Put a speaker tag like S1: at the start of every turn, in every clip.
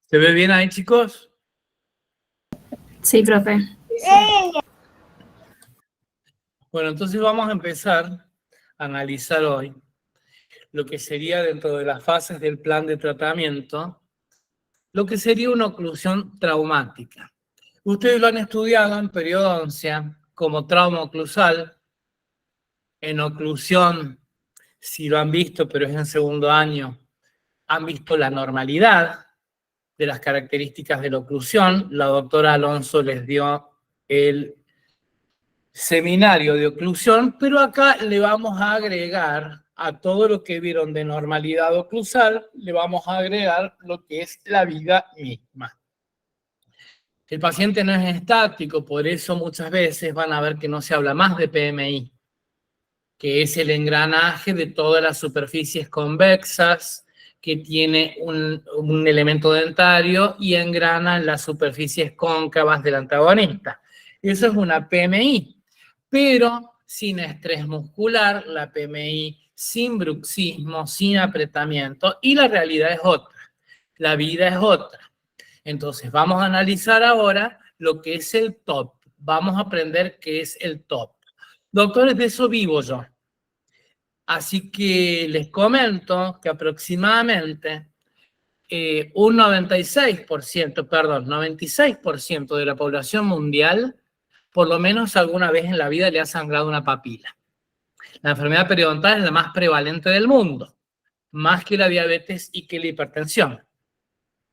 S1: ¿Se ve bien ahí, chicos?
S2: Sí, profe.
S1: Bueno, entonces vamos a empezar a analizar hoy lo que sería dentro de las fases del plan de tratamiento, lo que sería una oclusión traumática. Ustedes lo han estudiado en periodoncia como trauma oclusal, en oclusión, si lo han visto, pero es en segundo año, han visto la normalidad de las características de la oclusión. La doctora Alonso les dio el seminario de oclusión, pero acá le vamos a agregar a todo lo que vieron de normalidad oclusal, le vamos a agregar lo que es la vida misma. El paciente no es estático, por eso muchas veces van a ver que no se habla más de PMI, que es el engranaje de todas las superficies convexas, que tiene un elemento dentario y engrana en las superficies cóncavas del antagonista. Eso es una PMI, pero sin estrés muscular, la PMI sin bruxismo, sin apretamiento, y la realidad es otra, la vida es otra. Entonces vamos a analizar ahora lo que es el TOP. Vamos a aprender qué es el TOP. Doctores, de eso vivo yo. Así que les comento que aproximadamente un 96% de la población mundial, por lo menos alguna vez en la vida le ha sangrado una papila. La enfermedad periodontal es la más prevalente del mundo, más que la diabetes y que la hipertensión.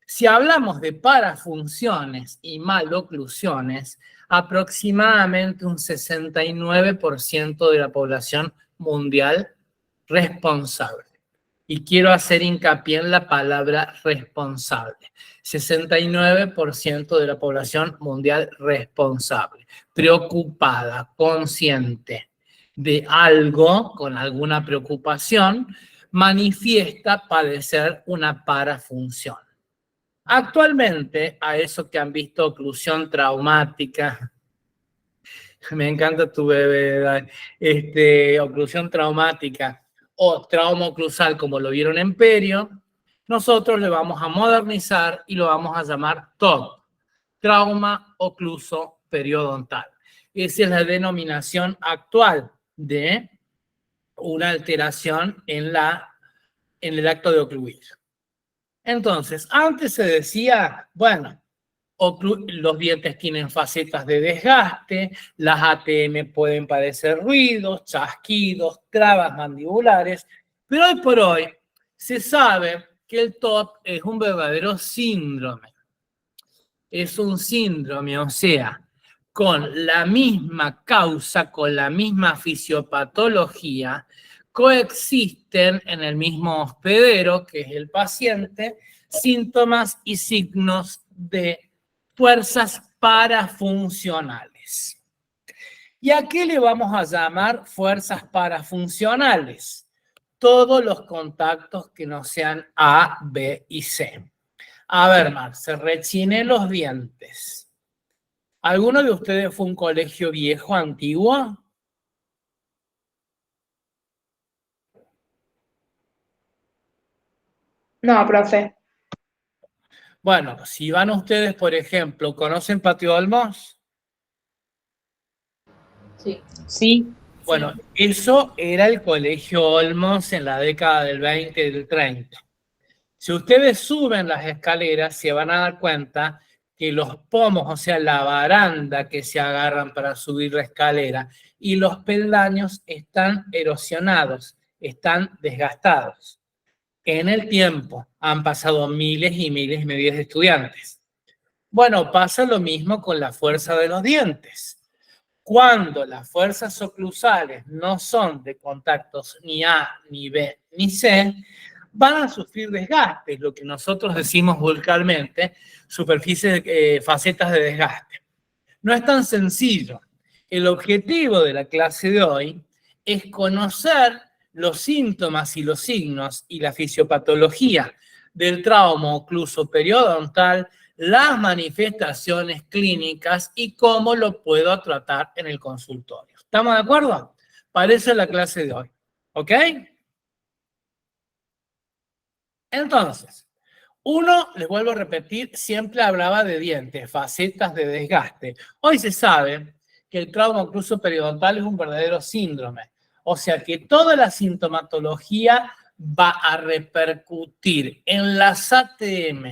S1: Si hablamos de parafunciones y maloclusiones, aproximadamente un 69% de la población mundial responsable. Y quiero hacer hincapié en la palabra responsable. 69% de la población mundial responsable, preocupada, consciente de algo, con alguna preocupación, manifiesta padecer una parafunción. Actualmente, a eso que han visto oclusión traumática, me encanta tu bebé, oclusión traumática o trauma oclusal, como lo vieron en Perio, nosotros le vamos a modernizar y lo vamos a llamar TOP, trauma ocluso periodontal. Esa es la denominación actual de una alteración en el acto de ocluir. Entonces, antes se decía, bueno, los dientes tienen facetas de desgaste, las ATM pueden padecer ruidos, chasquidos, trabas mandibulares, pero hoy por hoy se sabe que el TOP es un verdadero síndrome. Es un síndrome, o sea, con la misma causa, con la misma fisiopatología, coexisten en el mismo hospedero, que es el paciente, síntomas y signos de fuerzas parafuncionales. ¿Y a qué le vamos a llamar fuerzas parafuncionales? Todos los contactos que no sean A, B y C. A ver, Marce, rechine los dientes. ¿Alguno de ustedes fue a un colegio viejo, antiguo?
S3: No, profe.
S1: Bueno, si van ustedes, por ejemplo, ¿conocen Patio Olmos?
S3: Sí.
S2: Sí.
S1: Bueno, eso era el colegio Olmos en la década del 20 y del 30. Si ustedes suben las escaleras, se van a dar cuenta que los pomos, o sea, la baranda que se agarran para subir la escalera, y los peldaños están erosionados, están desgastados. En el tiempo han pasado miles y miles y miles de estudiantes. Bueno, pasa lo mismo con la fuerza de los dientes. Cuando las fuerzas oclusales no son de contactos ni A, ni B, ni C, van a sufrir desgastes, lo que nosotros decimos vulgarmente, superficies, facetas de desgaste. No es tan sencillo. El objetivo de la clase de hoy es conocer los síntomas y los signos y la fisiopatología del trauma ocluso periodontal, las manifestaciones clínicas y cómo lo puedo tratar en el consultorio. ¿Estamos de acuerdo? Para eso es la clase de hoy. ¿Ok? Entonces, Uno, les vuelvo a repetir, siempre hablaba de dientes, facetas de desgaste. Hoy se sabe que el trauma ocluso periodontal es un verdadero síndrome. O sea que toda la sintomatología va a repercutir en las ATM,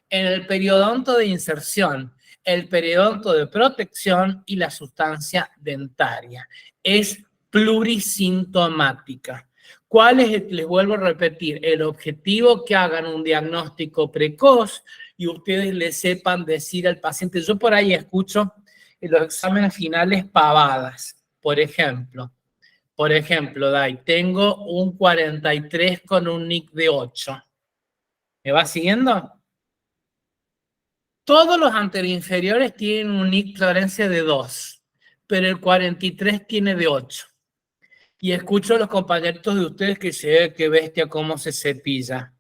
S1: en el periodonto de inserción, el periodonto de protección y la sustancia dentaria. Es plurisintomática. ¿Cuál es, les vuelvo a repetir, el objetivo? Que hagan un diagnóstico precoz y ustedes le sepan decir al paciente. Yo por ahí escucho en los exámenes finales pavadas. Por ejemplo, Dai, tengo un 43 con un NIC de 8. ¿Me va siguiendo? Todos los anteroinferiores tienen un NIC Florencia de 2, pero el 43 tiene de 8. Y escucho a los compañeros de ustedes que se ve que bestia cómo se cepilla.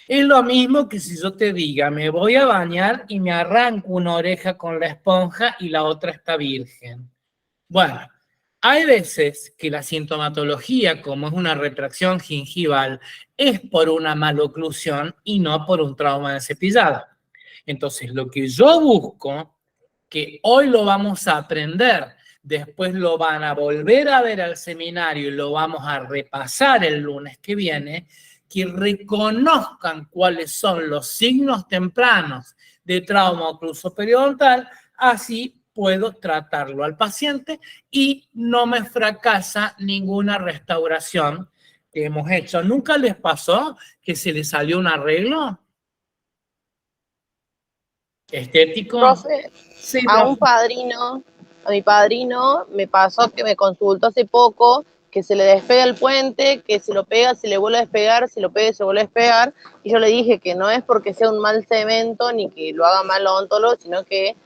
S1: Es lo mismo que si yo te diga, me voy a bañar y me arranco una oreja con la esponja y la otra está virgen. Bueno, hay veces que la sintomatología, como es una retracción gingival, es por una maloclusión y no por un trauma de cepillado. Entonces, lo que yo busco, que hoy lo vamos a aprender, después lo van a volver a ver al seminario y lo vamos a repasar el lunes que viene, que reconozcan cuáles son los signos tempranos de trauma ocluso periodontal, así puedo tratarlo al paciente y no me fracasa ninguna restauración que hemos hecho. ¿Nunca les pasó que se les salió un arreglo estético?
S3: Profe,
S1: Sí,
S3: a mi padrino me pasó que me consultó hace poco que se le despega el puente, que si lo pega se le vuelve a despegar, si lo pega se vuelve a despegar, y yo le dije que no es porque sea un mal cemento ni que lo haga mal el odontólogo, sino que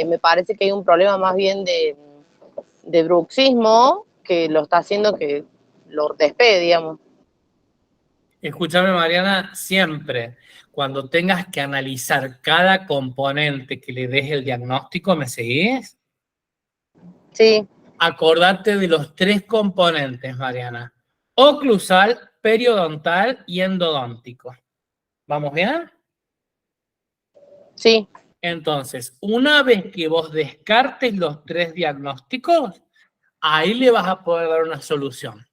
S3: me parece que hay un problema más bien de bruxismo que lo está haciendo que lo despegue, digamos.
S1: Escúchame, Mariana, siempre cuando tengas que analizar cada componente que le des el diagnóstico, ¿me seguís?
S3: Sí.
S1: Acordate de los 3 componentes, Mariana: oclusal, periodontal y endodóntico. ¿Vamos bien?
S3: Sí.
S1: Entonces, una vez que vos descartes los 3 diagnósticos, ahí le vas a poder dar una solución.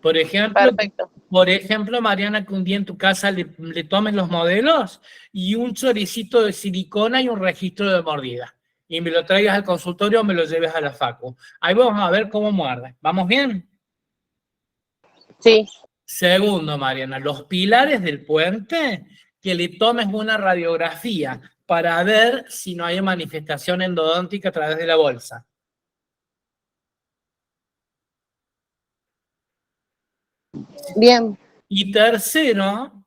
S1: Por ejemplo, Mariana, que un día en tu casa le tomes los modelos y un choricito de silicona y un registro de mordida. Y me lo traigas al consultorio o me lo lleves a la facu. Ahí vamos a ver cómo muerde. ¿Vamos bien?
S3: Sí.
S1: Segundo, Mariana, los pilares del puente, que le tomes una radiografía para ver si no hay manifestación endodóntica a través de la bolsa.
S3: Bien.
S1: Y tercero,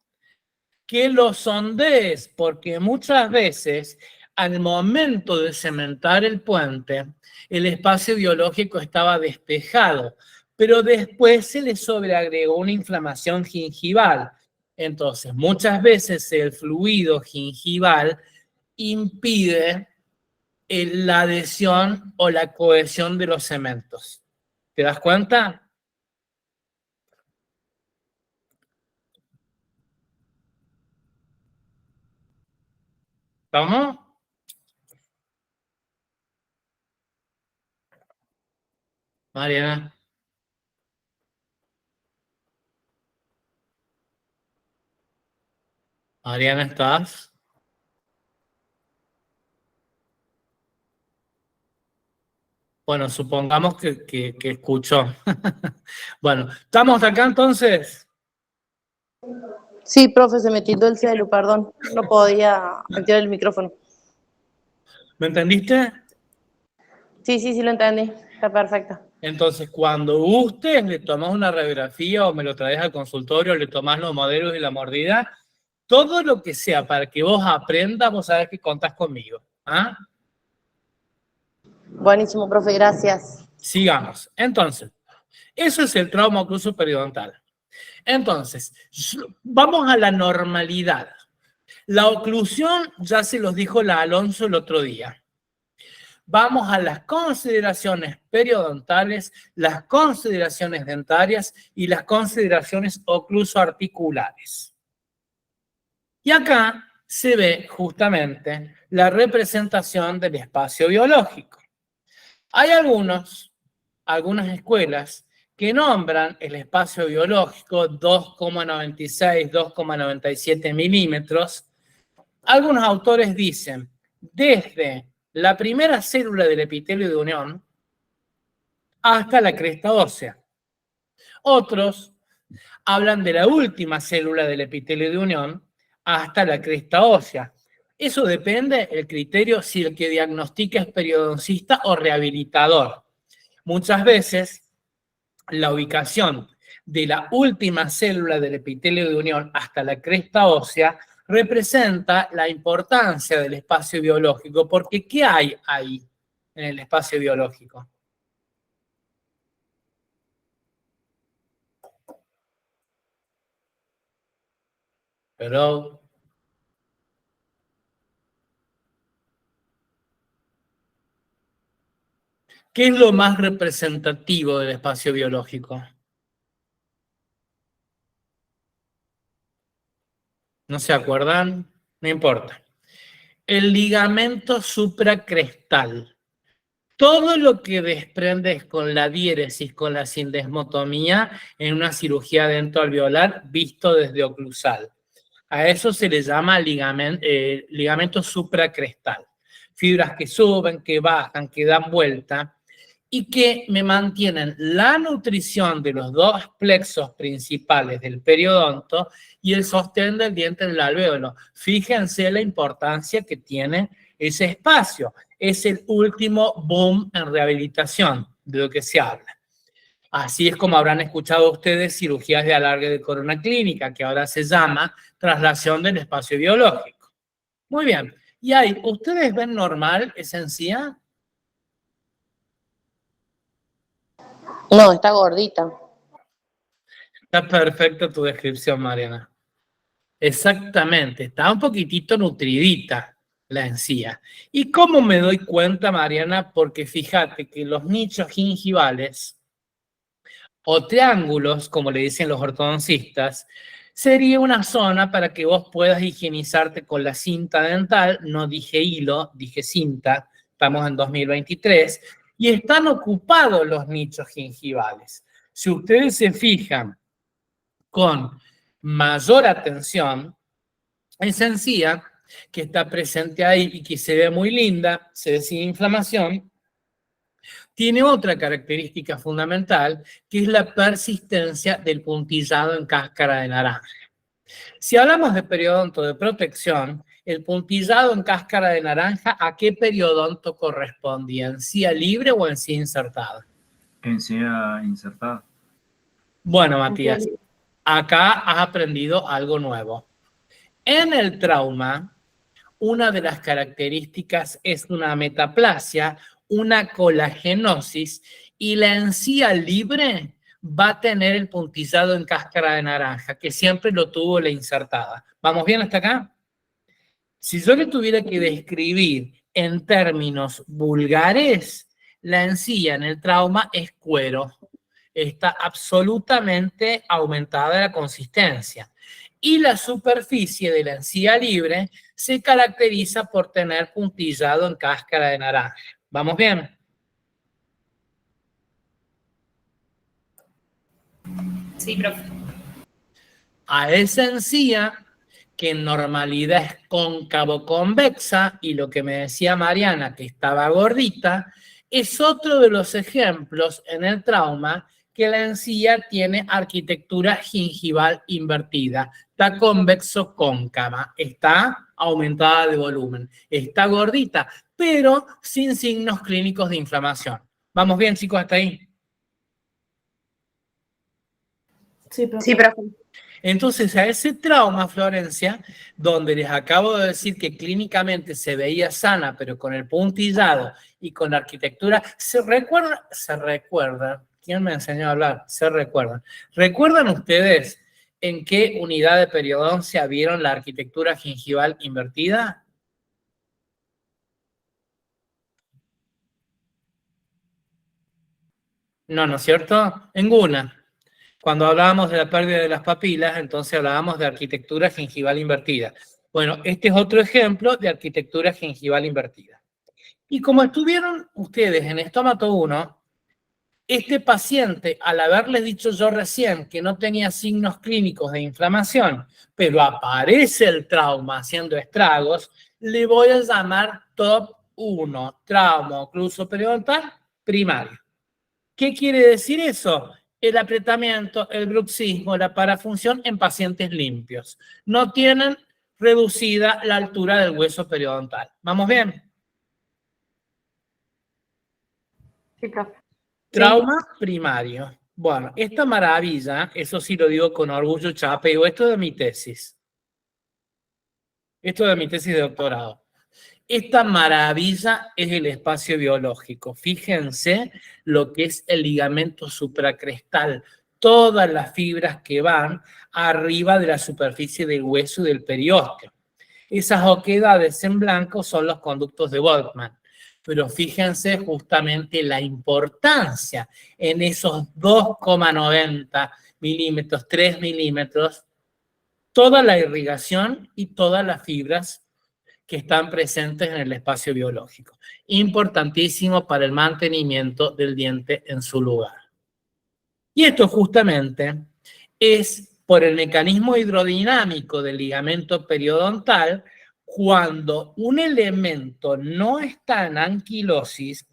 S1: que lo sondees, porque muchas veces al momento de cementar el puente, el espacio biológico estaba despejado, pero después se le sobreagregó una inflamación gingival. Entonces, muchas veces el fluido gingival impide la adhesión o la cohesión de los cementos. ¿Te das cuenta? ¿Vamos? Mariana. Mariana, ¿estás? Bueno, supongamos que escuchó. Bueno, ¿estamos acá entonces?
S3: Sí, profe, se me tildó el celu, perdón. No podía activar el micrófono.
S1: ¿Me entendiste?
S3: Sí, lo entendí. Está perfecto.
S1: Entonces, cuando gustes, le tomás una radiografía o me lo traes al consultorio, le tomás los modelos y la mordida, todo lo que sea para que vos aprendas, vos sabés que contás conmigo. ¿Ah?
S3: Buenísimo, profe, gracias.
S1: Sigamos. Entonces, eso es el trauma ocluso periodontal. Entonces, vamos a la normalidad. La oclusión, ya se los dijo la Alonso el otro día. vamos a las consideraciones periodontales, las consideraciones dentarias y las consideraciones oclusoarticulares. Y acá se ve justamente la representación del espacio biológico. Hay algunas escuelas que nombran el espacio biológico 2,96, 2,97 milímetros. Algunos autores dicen, desde la primera célula del epitelio de unión hasta la cresta ósea. Otros hablan de la última célula del epitelio de unión hasta la cresta ósea. Eso depende del criterio si el que diagnostica es periodoncista o rehabilitador. Muchas veces la ubicación de la última célula del epitelio de unión hasta la cresta ósea representa la importancia del espacio biológico, porque ¿qué hay ahí en el espacio biológico? Pero ¿qué es lo más representativo del espacio biológico? ¿No se acuerdan? No importa. El ligamento supracrestal. Todo lo que desprendes con la diéresis, con la sindesmotomía, en una cirugía dentoalveolar visto desde oclusal. A eso se le llama ligamento supracrestal. Fibras que suben, que bajan, que dan vuelta y que me mantienen la nutrición de los dos plexos principales del periodonto y el sostén del diente del alvéolo. Fíjense la importancia que tiene ese espacio. Es el último boom en rehabilitación de lo que se habla. Así es como habrán escuchado ustedes cirugías de alargue de corona clínica, que ahora se llama traslación del espacio biológico. Muy bien. Y ahí, ¿ustedes ven normal esa encía?
S3: No, está gordita.
S1: Está perfecta tu descripción, Mariana. Exactamente, está un poquitito nutridita la encía. ¿Y cómo me doy cuenta, Mariana? Porque fíjate que los nichos gingivales o triángulos, como le dicen los ortodoncistas, sería una zona para que vos puedas higienizarte con la cinta dental. No dije hilo, dije cinta. Estamos en 2023. Y están ocupados los nichos gingivales. Si ustedes se fijan con mayor atención, esa encía que está presente ahí y que se ve muy linda, se ve sin inflamación, tiene otra característica fundamental, que es la persistencia del puntillado en cáscara de naranja. Si hablamos de periodonto de protección, el puntillado en cáscara de naranja, ¿a qué periodonto correspondía? ¿Encía libre o encía insertada?
S4: Encía insertada.
S1: Bueno, Matías, acá has aprendido algo nuevo. En el trauma, una de las características es una metaplasia, una colagenosis, y la encía libre va a tener el puntillado en cáscara de naranja, que siempre lo tuvo la insertada. ¿Vamos bien hasta acá? Si yo le tuviera que describir en términos vulgares, la encía en el trauma es cuero. Está absolutamente aumentada la consistencia. Y la superficie de la encía libre se caracteriza por tener puntillado en cáscara de naranja. ¿Vamos bien?
S2: Sí, profe.
S1: A esa encía, que en normalidad es cóncavo-convexa, y lo que me decía Mariana, que estaba gordita, es otro de los ejemplos en el trauma que la encía tiene arquitectura gingival invertida. Está convexo-cóncava, está aumentada de volumen, está gordita, pero sin signos clínicos de inflamación. ¿Vamos bien, chicos, hasta ahí?
S2: Sí, profe.
S5: Sí, profe.
S1: Entonces, a ese trauma, Florencia, donde les acabo de decir que clínicamente se veía sana, pero con el puntillado y con la arquitectura, ¿se recuerda? ¿Quién me enseñó a hablar? Se recuerdan. ¿Recuerdan ustedes en qué unidad de periodoncia vieron la arquitectura gingival invertida? No, ¿no es cierto? Ninguna. Cuando hablábamos de la pérdida de las papilas, entonces hablábamos de arquitectura gengival invertida. Bueno, este es otro ejemplo de arquitectura gengival invertida. Y como estuvieron ustedes en Estómato 1, este paciente, al haberles dicho yo recién que no tenía signos clínicos de inflamación, pero aparece el trauma haciendo estragos, le voy a llamar top 1, trauma ocluso periodontal primario. ¿Qué quiere decir eso? El apretamiento, el bruxismo, la parafunción en pacientes limpios. No tienen reducida la altura del hueso periodontal. ¿Vamos bien?
S3: Sí, profe.
S1: Trauma primario. Bueno, esta maravilla, eso sí lo digo con orgullo, chapeo, esto de mi tesis. Esto de mi tesis de doctorado. Esta maravilla es el espacio biológico. Fíjense lo que es el ligamento supracrestal. Todas las fibras que van arriba de la superficie del hueso y del periósteo. Esas oquedades en blanco son los conductos de Volkmann. Pero fíjense justamente la importancia en esos 2,90 milímetros, 3 milímetros, toda la irrigación y todas las fibras que están presentes en el espacio biológico. Importantísimo para el mantenimiento del diente en su lugar. Y esto justamente es por el mecanismo hidrodinámico del ligamento periodontal. Cuando un elemento no está en anquilosis,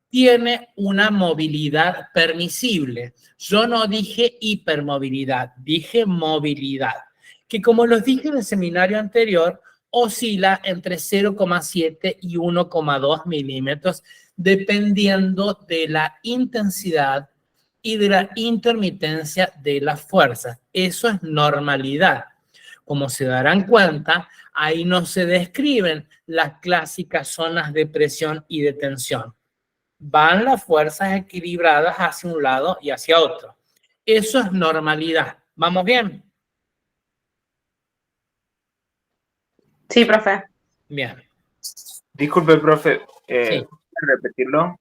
S1: tiene una movilidad permisible. Yo no dije hipermovilidad, dije movilidad, que como los dije en el seminario anterior, oscila entre 0,7 y 1,2 milímetros, dependiendo de la intensidad y de la intermitencia de las fuerzas. Eso es normalidad. Como se darán cuenta, ahí no se describen las clásicas zonas de presión y de tensión. Van las fuerzas equilibradas hacia un lado y hacia otro. Eso es normalidad. ¿Vamos bien?
S3: Sí, profe.
S1: Bien.
S5: Disculpe, profe,
S1: Sí.
S5: ¿puede repetirlo?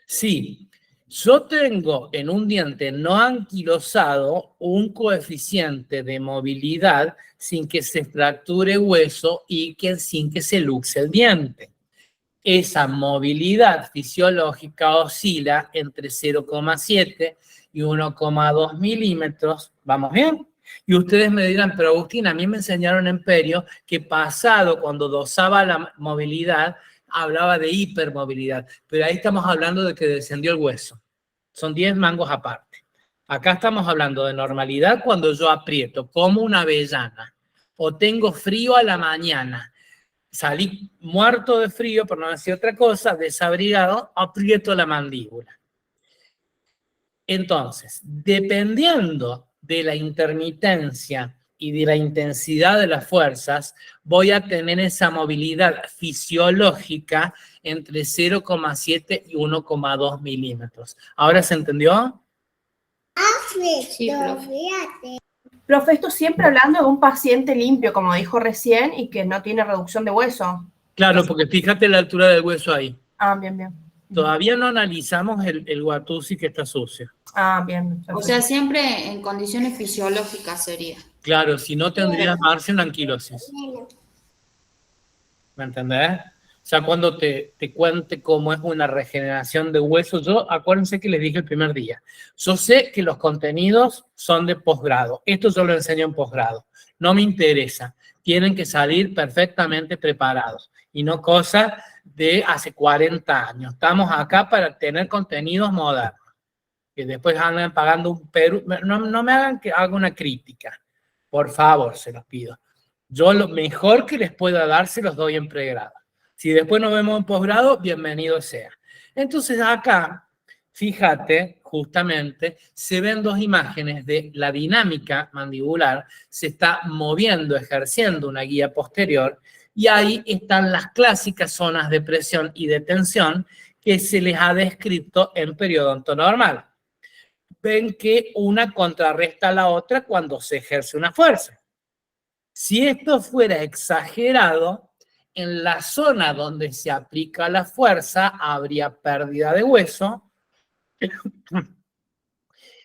S1: Sí. Yo tengo en un diente no anquilosado un coeficiente de movilidad sin que se fracture hueso y sin que se luxe el diente. Esa movilidad fisiológica oscila entre 0,7 y 1,2 milímetros. ¿Vamos bien? Y ustedes me dirán, pero Agustín, a mí me enseñaron en Perio que pasado, cuando dosaba la movilidad, hablaba de hipermovilidad. Pero ahí estamos hablando de que descendió el hueso. Son 10 mangos aparte. Acá estamos hablando de normalidad cuando yo aprieto, como una avellana, o tengo frío a la mañana. Salí muerto de frío, por no decir otra cosa, desabrigado, aprieto la mandíbula. Entonces, dependiendo de la intermitencia y de la intensidad de las fuerzas, voy a tener esa movilidad fisiológica entre 0,7 y 1,2 milímetros. ¿Ahora se entendió?
S2: Sí, profe.
S6: Profe, esto siempre hablando de un paciente limpio, como dijo recién, y que no tiene reducción de hueso.
S1: Claro, porque fíjate la altura del hueso ahí.
S6: Ah, bien, bien.
S1: Todavía no analizamos el Guatuzzi que está sucio.
S6: Ah, bien.
S2: O sea, siempre en condiciones fisiológicas sería.
S1: Claro, si no tendrías Marce una anquilosis. ¿Me entendés? O sea, cuando te cuente cómo es una regeneración de hueso, yo, acuérdense que les dije el primer día, yo sé que los contenidos son de posgrado, esto yo lo enseño en posgrado, no me interesa, tienen que salir perfectamente preparados y no cosas de hace 40 años. Estamos acá para tener contenidos modernos, que después andan pagando un Perú, no me hagan que haga una crítica, por favor, se los pido. Yo lo mejor que les pueda dar se los doy en pregrado. Si después nos vemos en posgrado, bienvenido sea. Entonces acá, fíjate, justamente, se ven dos imágenes de la dinámica mandibular, se está moviendo, ejerciendo una guía posterior, y ahí están las clásicas zonas de presión y de tensión que se les ha descrito en periodonto normal. Ven que una contrarresta a la otra cuando se ejerce una fuerza. Si esto fuera exagerado, en la zona donde se aplica la fuerza habría pérdida de hueso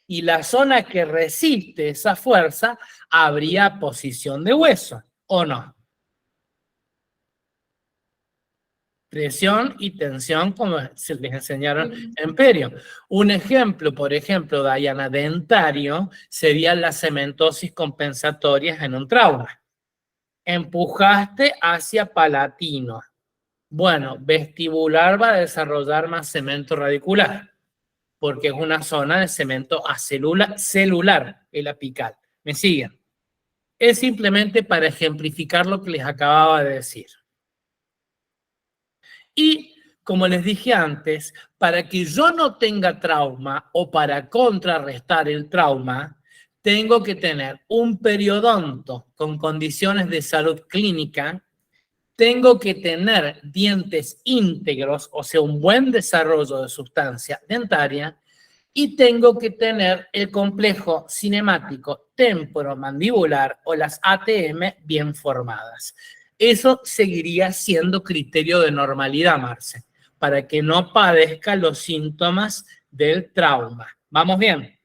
S1: y la zona que resiste esa fuerza habría posición de hueso, ¿o no? Presión y tensión, como se les enseñaron en Perio. Un ejemplo, por ejemplo, Dayana, dentario, sería la cementosis compensatoria en un trauma. Empujaste hacia palatino. Bueno, vestibular va a desarrollar más cemento radicular, porque es una zona de cemento celular, el apical. ¿Me siguen? Es simplemente para ejemplificar lo que les acababa de decir. Y, como les dije antes, para que yo no tenga trauma o para contrarrestar el trauma, tengo que tener un periodonto con condiciones de salud clínica, tengo que tener dientes íntegros, o sea, un buen desarrollo de sustancia dentaria, y tengo que tener el complejo cinemático temporomandibular o las ATM bien formadas. Eso seguiría siendo criterio de normalidad, Marce, para que no padezca los síntomas del trauma. ¿Vamos bien?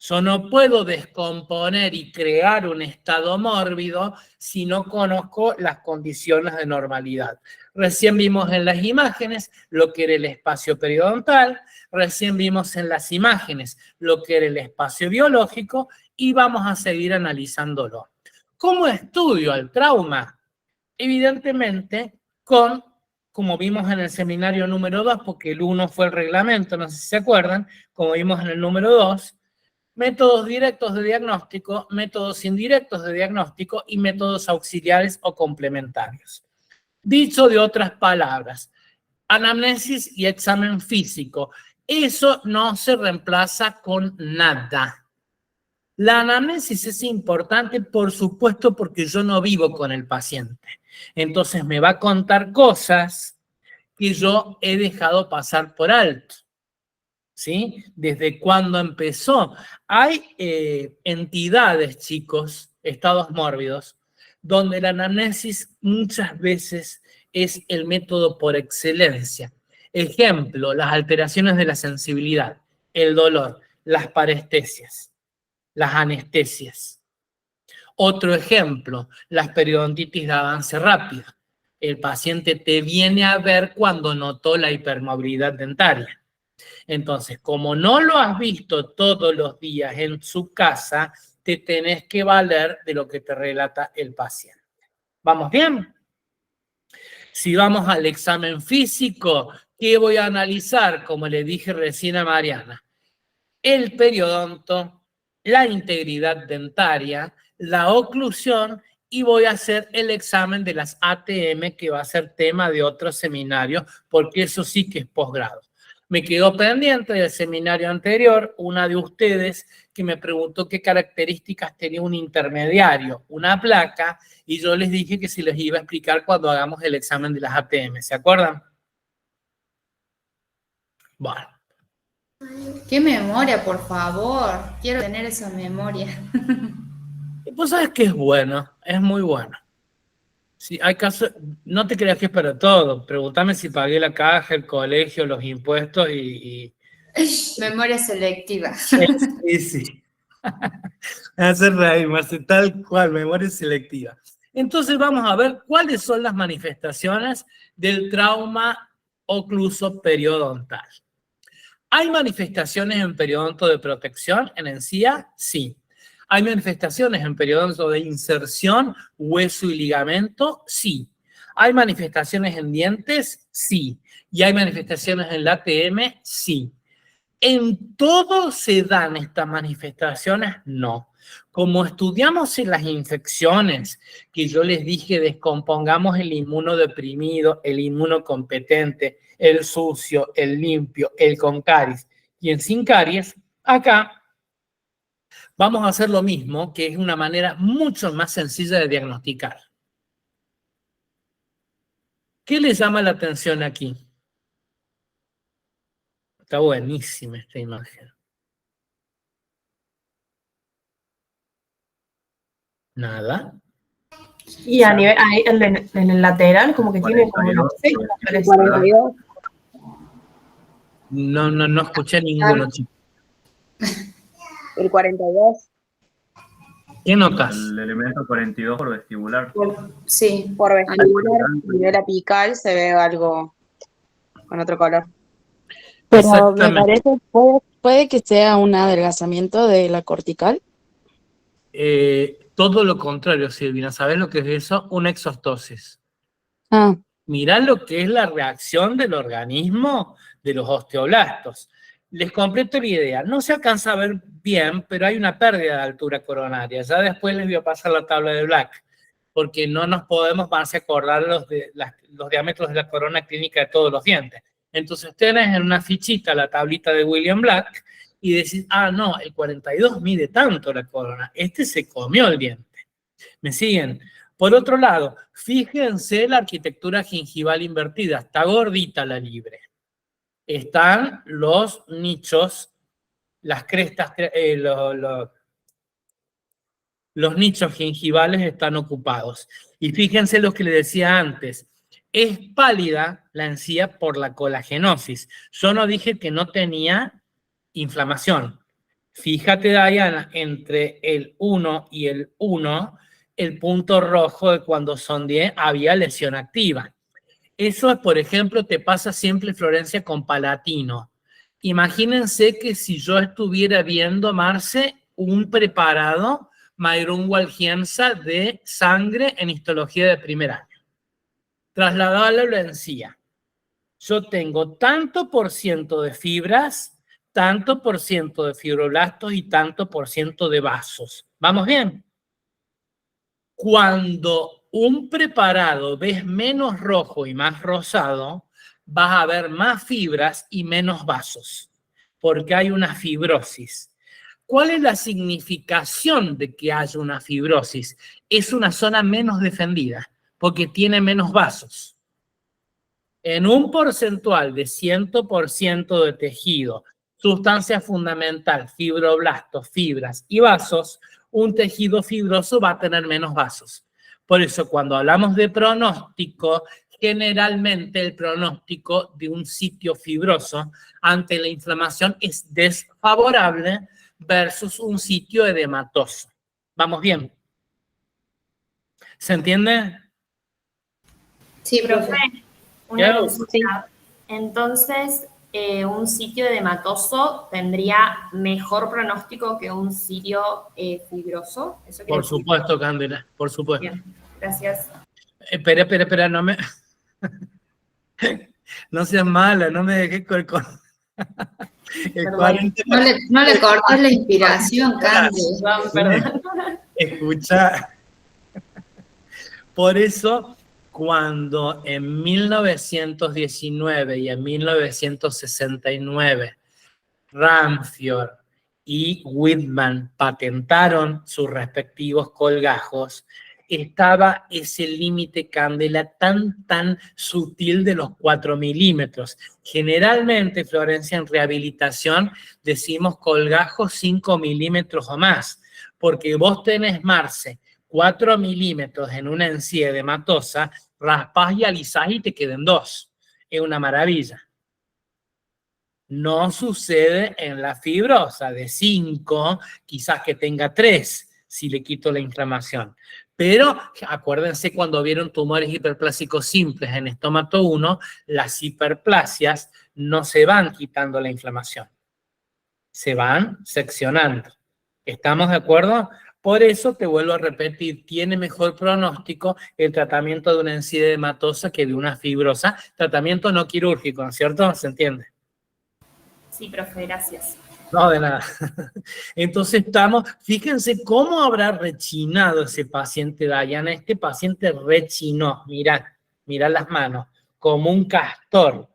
S1: Yo no puedo descomponer y crear un estado mórbido si no conozco las condiciones de normalidad. Recién vimos en las imágenes lo que era el espacio periodontal, recién vimos en las imágenes lo que era el espacio biológico y vamos a seguir analizándolo. ¿Cómo estudio el trauma? Evidentemente como vimos en el seminario número 2, porque el 1 fue el reglamento, no sé si se acuerdan, como vimos en el número 2, métodos directos de diagnóstico, métodos indirectos de diagnóstico y métodos auxiliares o complementarios. Dicho de otras palabras, anamnesis y examen físico, eso no se reemplaza con nada. La anamnesis es importante, por supuesto, porque yo no vivo con el paciente. Entonces me va a contar cosas que yo he dejado pasar por alto. ¿Sí? ¿Desde cuándo empezó? Hay entidades, chicos, estados mórbidos, donde la anamnesis muchas veces es el método por excelencia. Ejemplo, las alteraciones de la sensibilidad, el dolor, las parestesias, las anestesias. Otro ejemplo, las periodontitis de avance rápido. El paciente te viene a ver cuando notó la hipermovilidad dentaria. Entonces, como no lo has visto todos los días en su casa, te tenés que valer de lo que te relata el paciente. ¿Vamos bien? Si vamos al examen físico, ¿qué voy a analizar? Como le dije recién a Mariana, el periodonto, la integridad dentaria, la oclusión y voy a hacer el examen de las ATM, que va a ser tema de otro seminario, porque eso sí que es posgrado. Me quedó pendiente del seminario anterior una de ustedes que me preguntó qué características tenía un intermediario, una placa, y yo les dije que se les iba a explicar cuando hagamos el examen de las ATM. ¿Se acuerdan? Bueno.
S2: Qué memoria, por favor. Quiero tener esa memoria.
S1: Y pues sabes que es bueno, es muy bueno. Si hay casos, no te creas que es para todo. Pregúntame si pagué la caja, el colegio, los impuestos y...
S2: Memoria selectiva.
S1: Sí, sí. Me hace reír, Marce, tal cual, memoria selectiva. Entonces vamos a ver cuáles son las manifestaciones del trauma ocluso periodontal. ¿Hay manifestaciones en periodonto de protección en encía? Sí. ¿Hay manifestaciones en periodonto de inserción, hueso y ligamento? Sí. ¿Hay manifestaciones en dientes? Sí. ¿Y hay manifestaciones en la ATM? Sí. ¿En todo se dan estas manifestaciones? No. Como estudiamos en las infecciones, que yo les dije, descompongamos el inmunodeprimido, el inmunocompetente, el sucio, el limpio, el con caries y el sin caries, acá vamos a hacer lo mismo, que es una manera mucho más sencilla de diagnosticar. ¿Qué les llama la atención aquí? Está buenísima esta imagen. Nada.
S6: Y a nivel, ahí en el lateral, como que tiene como una
S4: 42,
S6: ceja parecida.
S3: 42.
S1: No escuché ninguno, chicos.
S3: El 42.
S1: ¿Qué notas?
S4: el elemento 42 por vestibular.
S2: Sí.
S3: Por vestibular,
S4: Alto.
S3: nivel apical se ve algo con otro color.
S7: Pero me
S1: Exactamente.
S7: parece, puede que sea un adelgazamiento de la cortical.
S1: Todo lo contrario, Silvina. ¿Sabes lo que es eso? Una exostosis.
S7: Ah,
S1: Mirá lo que es la reacción del organismo de los osteoblastos. Les completo la idea. No se alcanza a ver bien, pero hay una pérdida de altura coronaria. Ya después les voy a pasar la tabla de Black, porque no nos podemos más acordar los diámetros de la corona clínica de todos los dientes. Entonces tenés en una fichita la tablita de William Black y decís, ah, no, el 42 mide tanto la corona. Este se comió el diente. ¿Me siguen? Por otro lado, fíjense la arquitectura gingival invertida. Está gordita la libre. Están los nichos, las crestas, los nichos gingivales están ocupados. Y fíjense lo que les decía antes. Es pálida la encía por la colagenosis. Yo no dije que no tenía inflamación. Fíjate, Diana, entre el 1 y el 1, el punto rojo de cuando sondeé había lesión activa. Eso, por ejemplo, te pasa siempre, Florencia, con Palatino. Imagínense que si yo estuviera viendo, Marce, un preparado Mayrum Walgienza de sangre en histología de primer año. Trasladado a la encía. Yo tengo tanto por ciento de fibras, tanto por ciento de fibroblastos y tanto por ciento de vasos. ¿Vamos bien? Cuando un preparado ves menos rojo y más rosado, vas a ver más fibras y menos vasos, porque hay una fibrosis. ¿Cuál es la significación de que haya una fibrosis? Es una zona menos defendida, porque tiene menos vasos. En un porcentual de 100% de tejido, sustancia fundamental, fibroblastos, fibras y vasos, un tejido fibroso va a tener menos vasos. Por eso, cuando hablamos de pronóstico, generalmente el pronóstico de un sitio fibroso ante la inflamación es desfavorable versus un sitio edematoso. ¿Vamos bien? ¿Se entiende?
S2: Sí, profe.
S8: Profe, una
S1: Claro,
S8: consulta. Entonces, un sitio edematoso tendría mejor pronóstico que un sitio fibroso. ¿Eso quiere
S1: Por
S8: decir?
S1: supuesto, Candela, por supuesto.
S8: Bien, gracias.
S1: Espera, no me... No seas mala, no me dejes con el
S8: Perdón.
S1: 40.
S2: No le cortes la inspiración, Candy.
S8: Perdón.
S1: Escucha. Por eso, cuando en 1919 y en 1969 Ramfield y Whitman patentaron sus respectivos colgajos, estaba ese límite, Candela, tan sutil de los 4 milímetros. Generalmente, Florencia, en rehabilitación decimos colgajos 5 milímetros o más, porque vos tenés, Marce, 4 milímetros en una encía edematosa, raspás y alisás y te queden 2. Es una maravilla. No sucede en la fibrosa de 5, quizás que tenga 3 si le quito la inflamación. Pero acuérdense cuando vieron tumores hiperplásicos simples en estomato 1, las hiperplasias no se van quitando la inflamación, se van seccionando. ¿Estamos de acuerdo? Por eso te vuelvo a repetir, tiene mejor pronóstico el tratamiento de una encía edematosa que de una fibrosa. Tratamiento no quirúrgico, ¿no es cierto? ¿Se entiende?
S8: Sí, profe, gracias.
S1: No, de nada. Entonces fíjense cómo habrá rechinado ese paciente, Dayana. Este paciente rechinó, mirá las manos, como un castor.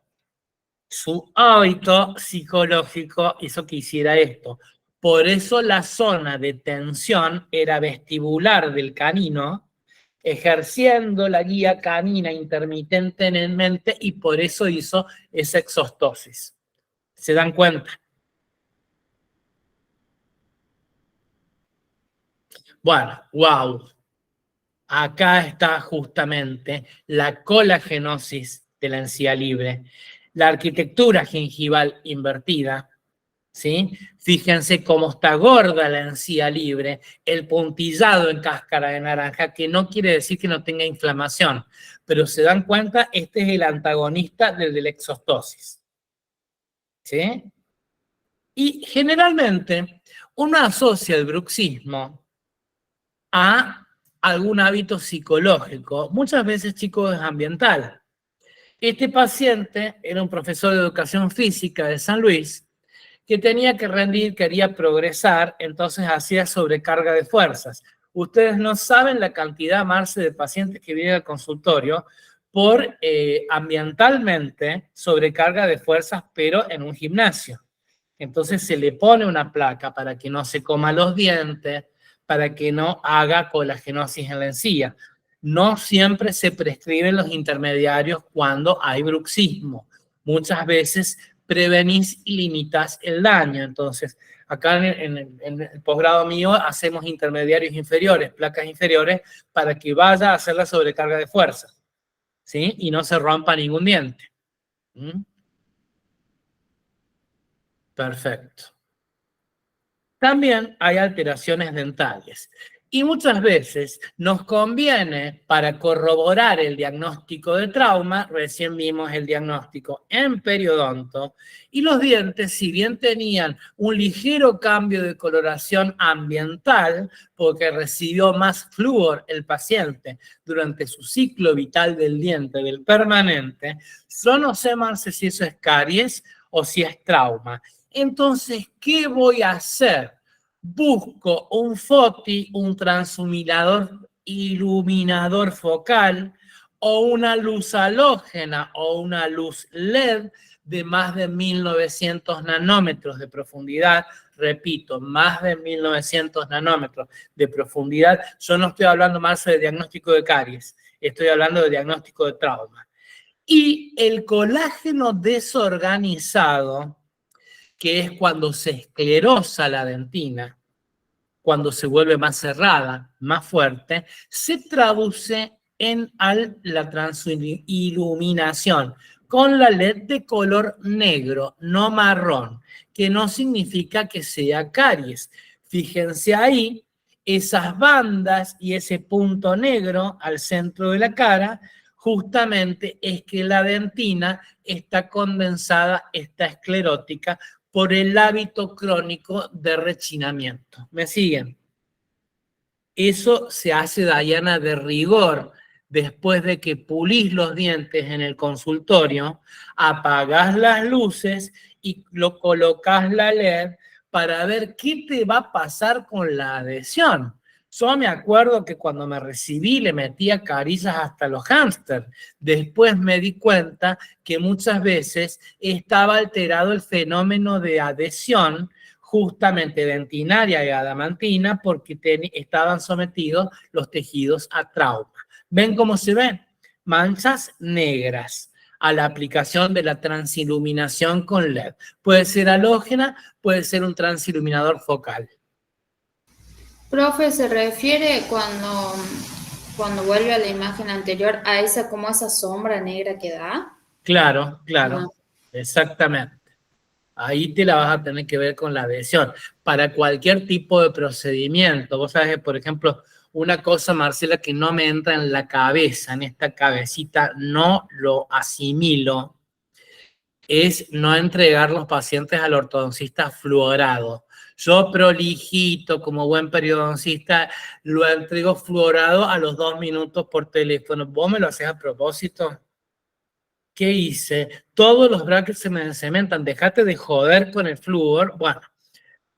S1: Su hábito psicológico hizo que hiciera esto. Por eso la zona de tensión era vestibular del canino, ejerciendo la guía canina intermitentemente, y por eso hizo esa exostosis. ¿Se dan cuenta? Bueno, wow. Acá está justamente la colagenosis de la encía libre, la arquitectura gingival invertida, ¿sí? Fíjense cómo está gorda la encía libre, el puntillado en cáscara de naranja, que no quiere decir que no tenga inflamación, pero se dan cuenta, este es el antagonista del de la exostosis, ¿sí? Y generalmente uno asocia el bruxismo a algún hábito psicológico, muchas veces, chicos, es ambiental. Este paciente era un profesor de educación física de San Luis que tenía que rendir, quería progresar, entonces hacía sobrecarga de fuerzas. Ustedes no saben la cantidad, Marce, de pacientes que vienen al consultorio por ambientalmente sobrecarga de fuerzas, pero en un gimnasio. Entonces se le pone una placa para que no se coma los dientes, para que no haga colagenosis en la encía. No siempre se prescriben los intermediarios cuando hay bruxismo. Muchas veces prevenís y limitás el daño. Entonces, acá en el posgrado mío hacemos intermediarios inferiores, placas inferiores, para que vaya a hacer la sobrecarga de fuerza, ¿sí? Y no se rompa ningún diente. ¿Mm? Perfecto. También hay alteraciones dentales. Y muchas veces nos conviene, para corroborar el diagnóstico de trauma, recién vimos el diagnóstico en periodonto, y los dientes, si bien tenían un ligero cambio de coloración ambiental, porque recibió más flúor el paciente durante su ciclo vital del diente, del permanente, yo no sé, Marce, si eso es caries o si es trauma. Entonces, ¿qué voy a hacer? Busco un FOTI, un transiluminador iluminador focal, o una luz halógena o una luz LED de más de 1900 nanómetros de profundidad. Repito, más de 1900 nanómetros de profundidad. Yo no estoy hablando más de diagnóstico de caries, estoy hablando de diagnóstico de trauma. Y el colágeno desorganizado, que es cuando se esclerosa la dentina, cuando se vuelve más cerrada, más fuerte, se traduce en la transiluminación con la LED de color negro, no marrón, que no significa que sea caries. Fíjense ahí, esas bandas y ese punto negro al centro de la cara, justamente es que la dentina está condensada, está esclerótica, por el hábito crónico de rechinamiento. ¿Me siguen? Eso se hace, Dayana, de rigor. Después de que pulís los dientes en el consultorio, apagás las luces y lo colocás la LED para ver qué te va a pasar con la adhesión. Yo me acuerdo que cuando me recibí le metía carillas hasta los hámsters. Después me di cuenta que muchas veces estaba alterado el fenómeno de adhesión, justamente dentinaria y adamantina, porque estaban sometidos los tejidos a trauma. ¿Ven cómo se ven? Manchas negras a la aplicación de la transiluminación con LED. Puede ser halógena, puede ser un transiluminador focal.
S2: Profe, ¿se refiere cuando vuelve a la imagen anterior a esa, como esa sombra negra que da?
S1: Claro, claro,
S2: Ah.
S1: exactamente. Ahí te la vas a tener que ver con la adhesión. Para cualquier tipo de procedimiento, vos sabés que, por ejemplo, una cosa, Marcela, que no me entra en la cabeza, en esta cabecita, no lo asimilo, es no entregar los pacientes al ortodoncista fluorado. Yo prolijito, como buen periodoncista, lo entrego fluorado a los 2 minutos por teléfono. ¿Vos me lo haces a propósito? ¿Qué hice? Todos los brackets se me encementan. Dejate de joder con el flúor. Bueno,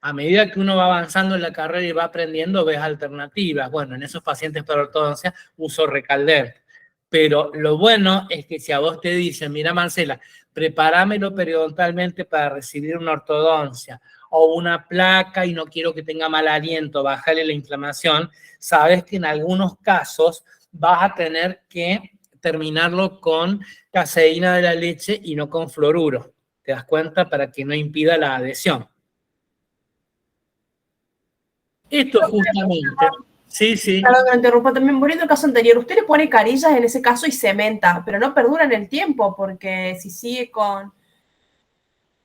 S1: a medida que uno va avanzando en la carrera y va aprendiendo, ves alternativas. Bueno, en esos pacientes para ortodoncia uso Recalder. Pero lo bueno es que si a vos te dicen, mira, Marcela, prepáramelo periodontalmente para recibir una ortodoncia o una placa y no quiero que tenga mal aliento, bájale la inflamación, sabes que en algunos casos vas a tener que terminarlo con caseína de la leche y no con fluoruro. ¿Te das cuenta? Para que no impida la adhesión. Esto justamente... Sí, sí.
S6: Perdón que lo interrumpa, también volviendo al caso anterior, usted le pone carillas en ese caso y cementa, pero no perdura en el tiempo, porque si sigue con,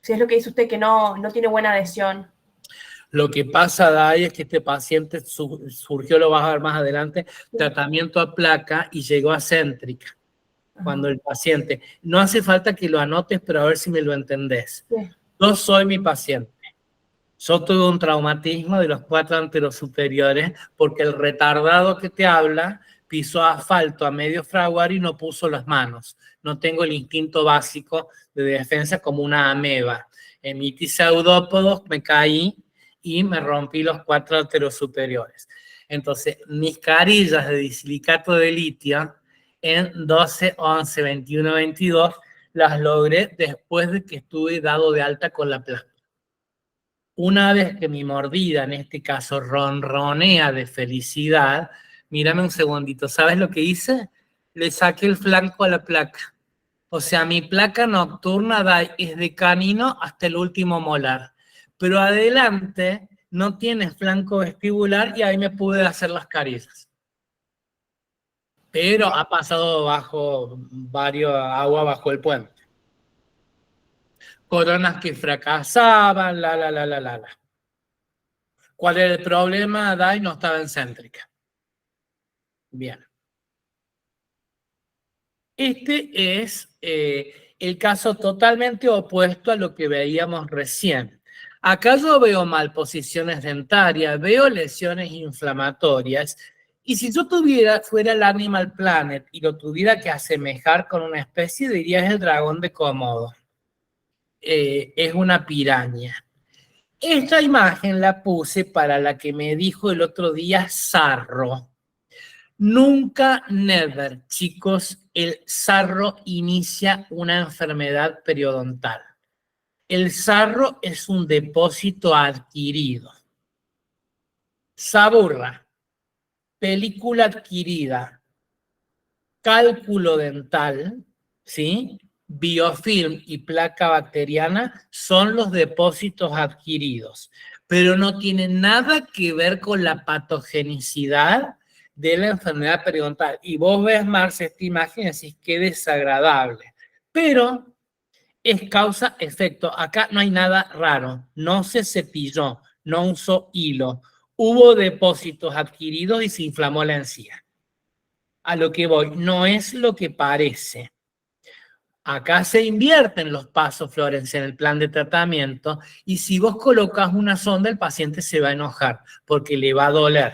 S6: si es lo que dice usted que no tiene buena adhesión.
S1: Lo que pasa, Dai, es que este paciente surgió, lo vas a ver más adelante, tratamiento a placa y llegó a céntrica. Cuando el paciente, no hace falta que lo anotes, pero a ver si me lo entendés.
S6: Sí.
S1: Yo soy mi paciente. Yo tuve un traumatismo de los 4 anterosuperiores porque el retardado que te habla pisó asfalto a medio fraguar y no puso las manos. No tengo el instinto básico de defensa como una ameba. Emití pseudópodos, me caí y me rompí los 4 anterosuperiores. Entonces, mis carillas de disilicato de litio en 12, 11, 21, 22 las logré después de que estuve dado de alta con la plasma. Una vez que mi mordida, en este caso, ronronea de felicidad, mírame un segundito, ¿sabes lo que hice? Le saqué el flanco a la placa. O sea, mi placa nocturna es de canino hasta el último molar. Pero adelante no tiene flanco vestibular y ahí me pude hacer las carillas. Pero ha pasado bajo agua bajo el puente. Coronas que fracasaban, la. ¿Cuál era el problema? Dai no estaba en céntrica. Bien. Este es el caso totalmente opuesto a lo que veíamos recién. Acá yo veo malposiciones dentarias, veo lesiones inflamatorias, y si yo fuera el Animal Planet y lo tuviera que asemejar con una especie, diría es el dragón de Komodo. Es una piraña. Esta imagen la puse para la que me dijo el otro día sarro. Nunca, never, chicos, el sarro inicia una enfermedad periodontal. El sarro es un depósito adquirido. Saburra, película adquirida, cálculo dental, ¿sí? Biofilm y placa bacteriana son los depósitos adquiridos, pero no tienen nada que ver con la patogenicidad de la enfermedad periodontal. Y vos ves, Marce, esta imagen y decís qué desagradable, pero es causa-efecto. Acá no hay nada raro, no se cepilló, no usó hilo, hubo depósitos adquiridos y se inflamó la encía. A lo que voy, no es lo que parece. Acá se invierten los pasos, Florencia, en el plan de tratamiento, y si vos colocas una sonda, el paciente se va a enojar porque le va a doler.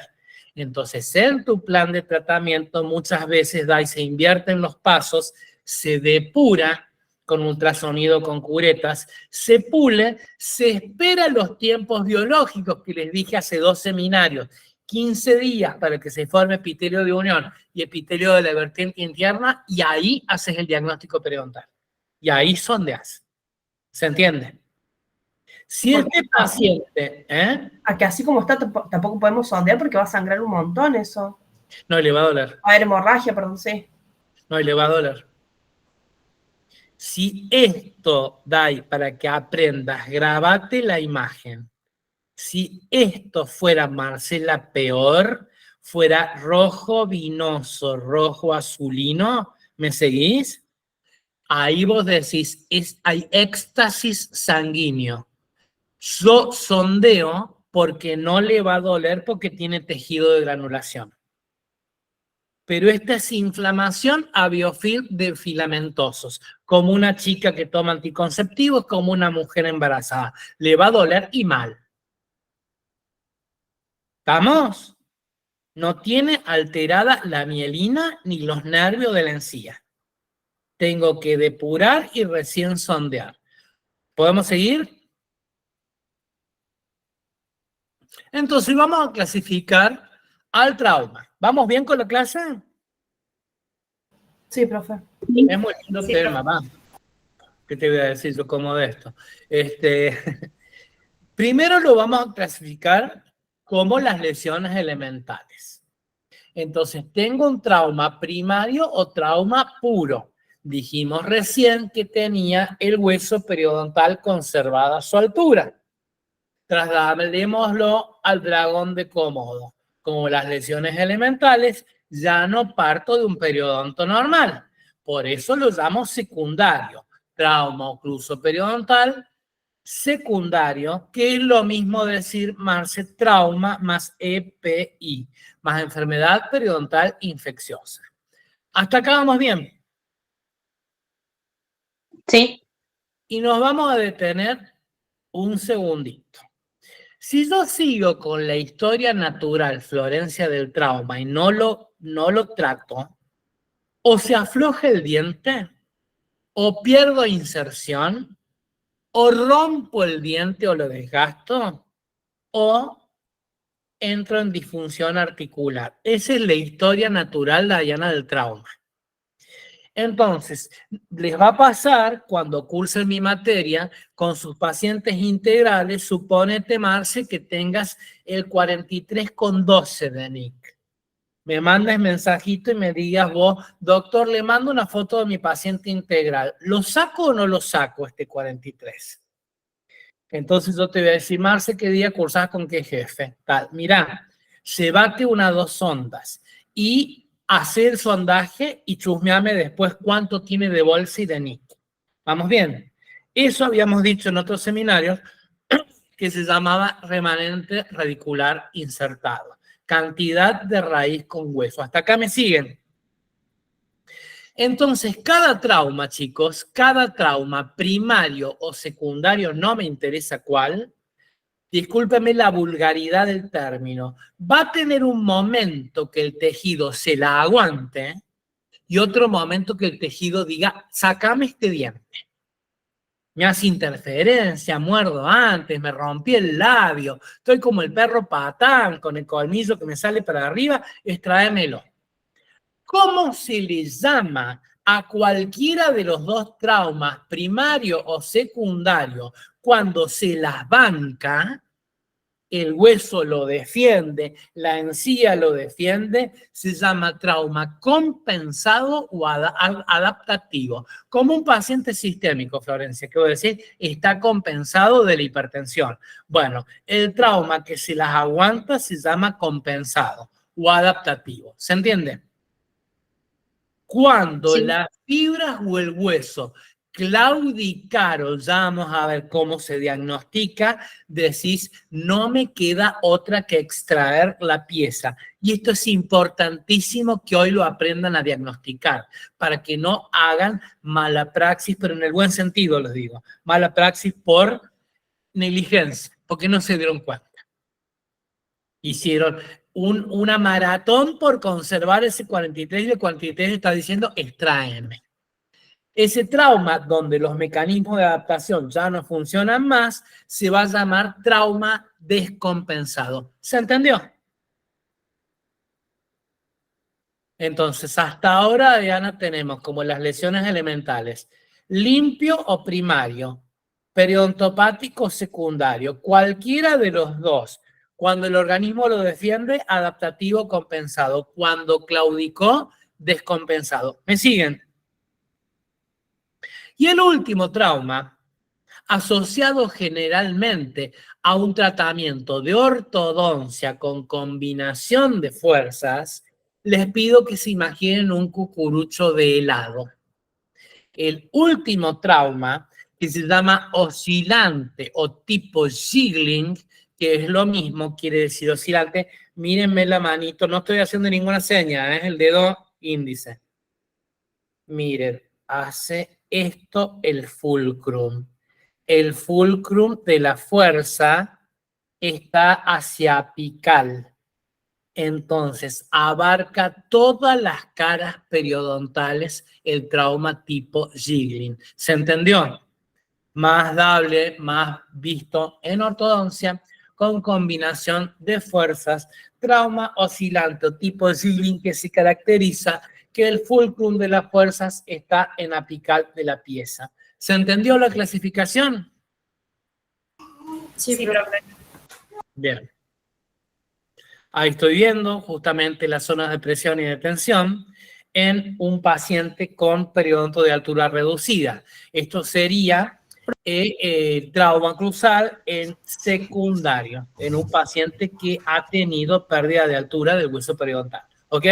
S1: Entonces, en tu plan de tratamiento muchas veces se invierten los pasos, se depura con ultrasonido con curetas, se pule, se espera los tiempos biológicos que les dije hace 2 seminarios, 15 días para que se forme epitelio de unión y epitelio de la vertiente interna, y ahí haces el diagnóstico periodontal. Y ahí sondeas. ¿Se entiende? Si este paciente...
S6: A que así como está tampoco podemos sondear porque va a sangrar un montón eso.
S1: No, le va a doler.
S6: Va a haber hemorragia, perdón, sí.
S1: No, le va a doler. Si esto, Dai, para que aprendas, grabate la imagen. Si esto fuera, Marcela, peor, fuera rojo vinoso, rojo azulino, ¿me seguís? Ahí vos decís, hay éxtasis sanguíneo. Yo sondeo porque no le va a doler porque tiene tejido de granulación. Pero esta es inflamación a biofilm de filamentosos, como una chica que toma anticonceptivos, como una mujer embarazada. Le va a doler y mal. ¿Estamos? No tiene alterada la mielina ni los nervios de la encía. Tengo que depurar y recién sondear. ¿Podemos seguir? Entonces vamos a clasificar al trauma. ¿Vamos bien con la clase?
S6: Sí, profe.
S1: Es muy lindo tema, va. ¿Qué te voy a decir yo como de esto? Primero lo vamos a clasificar como las lesiones elementales. Entonces, ¿tengo un trauma primario o trauma puro? Dijimos recién que tenía el hueso periodontal conservado a su altura. Trasladémoslo al dragón de Komodo. como las lesiones elementales, ya no parto de un periodonto normal. Por eso lo llamo secundario. Trauma ocluso periodontal secundario, que es lo mismo decir, Marce, trauma más EPI, más enfermedad periodontal infecciosa. ¿Hasta acá vamos bien?
S3: Sí.
S1: Y nos vamos a detener un segundito. Si yo sigo con la historia natural, Florencia, del trauma y no lo trato, o se afloja el diente, o pierdo inserción, o rompo el diente o lo desgasto, o entro en disfunción articular. Esa es la historia natural, Dayana, del trauma. Entonces, les va a pasar cuando cursen mi materia con sus pacientes integrales, supónete, Marce, que tengas el 43,12 de NIC. Me mandas mensajito y me digas vos, doctor, le mando una foto de mi paciente integral. ¿Lo saco o no lo saco este 43? Entonces yo te voy a decir, Marce, ¿qué día cursás con qué jefe? Tal, mirá, llévate una 2 sondas y hacer el sondaje y chusmeame después cuánto tiene de bolsa y de NIC. ¿Vamos bien? Eso habíamos dicho en otros seminarios que se llamaba remanente radicular insertado. Cantidad de raíz con hueso. ¿Hasta acá me siguen? Entonces, cada trauma, chicos, cada trauma, primario o secundario, no me interesa cuál, discúlpeme la vulgaridad del término, va a tener un momento que el tejido se la aguante y otro momento que el tejido diga, sácame este diente. Me hace interferencia, muerdo antes, me rompí el labio, estoy como el perro patán con el colmillo que me sale para arriba, extráemelo. ¿Cómo se le llama a cualquiera de los dos traumas, primario o secundario, cuando se las banca? El hueso lo defiende, la encía lo defiende, se llama trauma compensado o adaptativo. Como un paciente sistémico, Florencia, que voy a decir, está compensado de la hipertensión. Bueno, el trauma que se las aguanta se llama compensado o adaptativo. ¿Se entiende? Cuando
S2: Sí.
S1: las fibras o el hueso claudicaron, ya vamos a ver cómo se diagnostica, decís, no me queda otra que extraer la pieza. Y esto es importantísimo que hoy lo aprendan a diagnosticar, para que no hagan mala praxis, pero en el buen sentido les digo, mala praxis por negligencia, porque no se dieron cuenta. Hicieron una maratón por conservar ese 43 y el 43 está diciendo extráenme. Ese trauma donde los mecanismos de adaptación ya no funcionan más se va a llamar trauma descompensado. ¿Se entendió? Entonces, hasta ahora, Diana, tenemos como las lesiones elementales, limpio o primario, periodontopático o secundario, cualquiera de los dos. Cuando el organismo lo defiende, adaptativo compensado. Cuando claudicó, descompensado. ¿Me siguen? Y el último trauma, asociado generalmente a un tratamiento de ortodoncia con combinación de fuerzas, les pido que se imaginen un cucurucho de helado. El último trauma, que se llama oscilante o tipo jiggling, que es lo mismo, quiere decir oscilante. Mírenme la manito, no estoy haciendo ninguna seña, es el dedo índice. Miren, hace esto el fulcrum. El fulcrum de la fuerza está hacia apical. Entonces, abarca todas las caras periodontales el trauma tipo jiggling. ¿Se entendió? Más dable, más visto en ortodoncia, con combinación de fuerzas, trauma oscilante o tipo jiggling que se caracteriza que el fulcrum de las fuerzas está en apical de la pieza. ¿Se entendió la clasificación?
S2: Sí, profe.
S1: Bien. Ahí estoy viendo justamente las zonas de presión y de tensión en un paciente con periodonto de altura reducida. Esto sería trauma cruzal en secundario, en un paciente que ha tenido pérdida de altura del hueso periodontal. ¿Ok?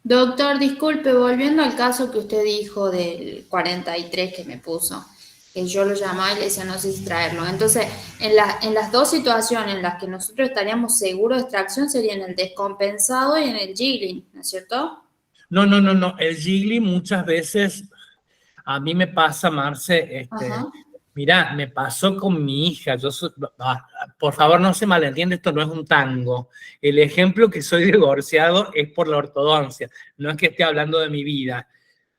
S2: Doctor, disculpe, volviendo al caso que usted dijo del 43 que me puso, que yo lo llamaba y le decía no sé si traerlo. Entonces, en las dos situaciones en las que nosotros estaríamos seguros de extracción serían el descompensado y en el jiggling, ¿no es cierto?
S1: No. El jiggling muchas veces, a mí me pasa, Marce,
S2: Ajá.
S1: mira, me pasó con mi hija. Por favor, no se malentiende, esto no es un tango. El ejemplo que soy divorciado es por la ortodoncia, no es que esté hablando de mi vida.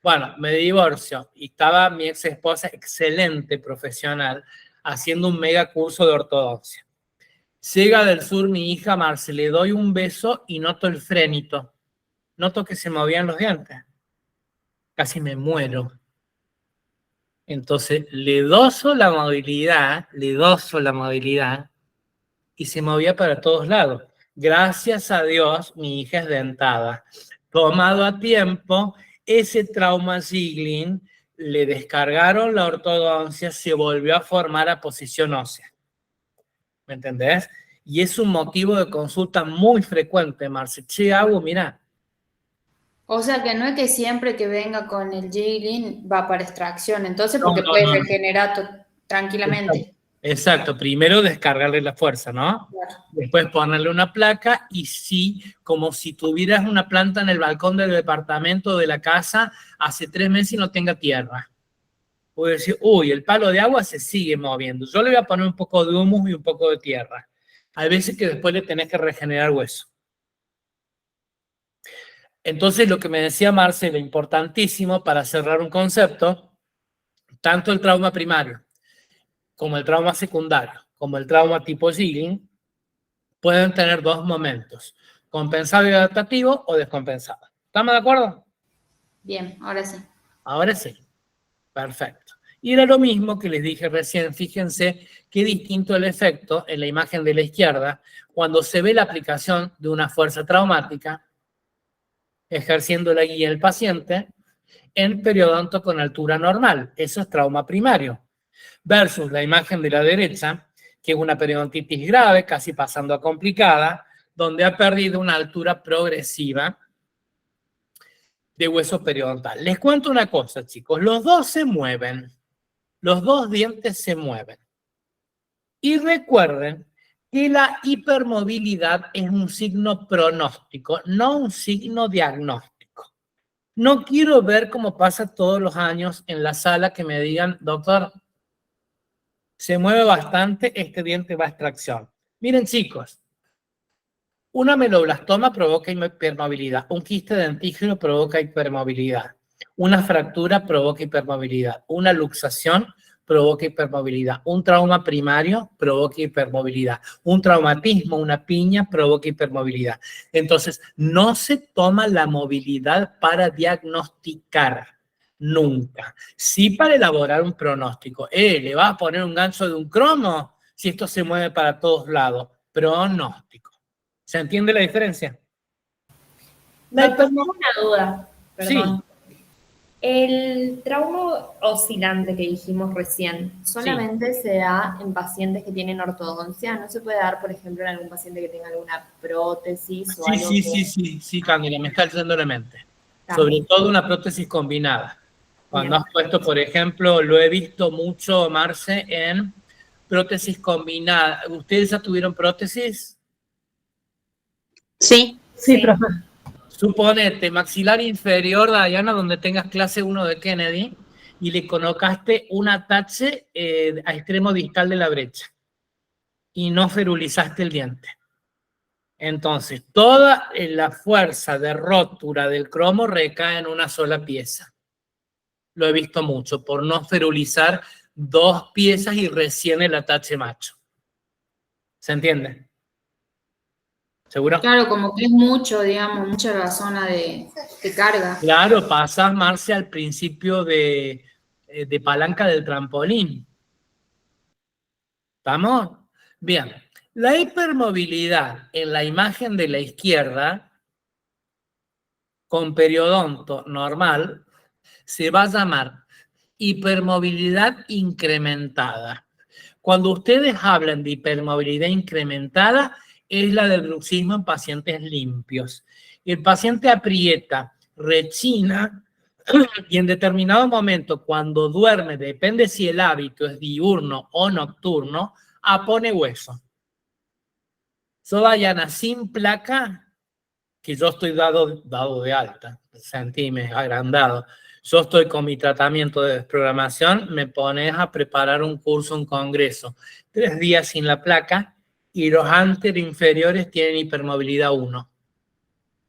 S1: Bueno, me divorcio y estaba mi ex esposa, excelente profesional, haciendo un mega curso de ortodoncia. Llega del sur mi hija Marce, le doy un beso y noto el frenito. Noto que se movían los dientes. Casi me muero. Entonces le doso la movilidad y se movía para todos lados. Gracias a Dios, mi hija es dentada. Tomado a tiempo, ese trauma jiggling, le descargaron la ortodoncia, se volvió a formar a posición ósea. ¿Me entendés? Y es un motivo de consulta muy frecuente, Marce. Che, hago, mira.
S2: O sea que no es que siempre que venga con el jiggling va para extracción, entonces porque
S1: No.
S2: puede regenerar tranquilamente.
S1: Exacto, primero descargarle la fuerza, ¿no?
S2: Claro.
S1: Después ponerle una placa y sí, como si tuvieras una planta en el balcón del departamento de la casa hace 3 meses y no tenga tierra. Puede decir, uy, el palo de agua se sigue moviendo. Yo le voy a poner un poco de humus y un poco de tierra. Hay veces que después le tenés que regenerar hueso. Entonces, lo que me decía Marcela, importantísimo para cerrar un concepto, tanto el trauma primario como el trauma secundario, como el trauma tipo jiggling, pueden tener 2 momentos, compensado y adaptativo o descompensado. ¿Estamos de acuerdo?
S2: Bien, ahora sí.
S1: Ahora sí. Perfecto. Y era lo mismo que les dije recién. Fíjense qué distinto el efecto en la imagen de la izquierda cuando se ve la aplicación de una fuerza traumática ejerciendo la guía del paciente en periodonto con altura normal. Eso es trauma primario. Versus la imagen de la derecha, que es una periodontitis grave, casi pasando a complicada, donde ha perdido una altura progresiva de hueso periodontal. Les cuento una cosa, chicos. Los dos se mueven. Los dos dientes se mueven. Y recuerden que la hipermovilidad es un signo pronóstico, no un signo diagnóstico. No quiero ver cómo pasa todos los años en la sala que me digan, doctor, se mueve bastante, este diente va a extracción. Miren, chicos, una meloblastoma provoca hipermovilidad, un quiste dentígeno provoca hipermovilidad, una fractura provoca hipermovilidad, una luxación provoca hipermovilidad, un trauma primario provoca hipermovilidad, un traumatismo, una piña provoca hipermovilidad. Entonces, no se toma la movilidad para diagnosticar. Nunca. Sí para elaborar un pronóstico. ¿Le vas a poner un gancho de un cromo si esto se mueve para todos lados? Pronóstico. ¿Se entiende la diferencia?
S8: Doctor, tengo una duda. Perdón.
S1: Sí.
S8: El trauma oscilante que dijimos recién, ¿solamente se da en pacientes que tienen ortodoncia? ¿No se puede dar, por ejemplo, en algún paciente que tenga alguna prótesis o algo?
S1: Sí, Cándida, me está yendo la mente. Sobre todo una prótesis combinada. Cuando has puesto, por ejemplo, lo he visto mucho, Marce, en prótesis combinada. ¿Ustedes ya tuvieron prótesis?
S7: Sí.
S6: Sí, profe.
S1: Suponete, maxilar inferior, Dayana, donde tengas clase 1 de Kennedy, y le colocaste un atache a extremo distal de la brecha. Y no ferulizaste el diente. Entonces, toda la fuerza de rotura del cromo recae en una sola pieza. Lo he visto mucho, por no ferulizar 2 piezas y recién el atache macho. ¿Se entiende? ¿Seguro?
S2: Claro, como que es mucho, digamos, mucha la zona de carga.
S1: Claro, pasas, Marce, al principio de palanca del trampolín. ¿Estamos? Bien. La hipermovilidad en la imagen de la izquierda, con periodonto normal, se va a llamar hipermovilidad incrementada. Cuando ustedes hablan de hipermovilidad incrementada, es la del bruxismo en pacientes limpios. El paciente aprieta, rechina, y en determinado momento, cuando duerme, depende si el hábito es diurno o nocturno, apone hueso. So vayan sin placa, que yo estoy dado de alta, sentíme agrandado. Yo estoy con mi tratamiento de desprogramación, me pones a preparar un curso, un congreso. 3 días sin la placa y los anteroinferiores tienen hipermovilidad 1.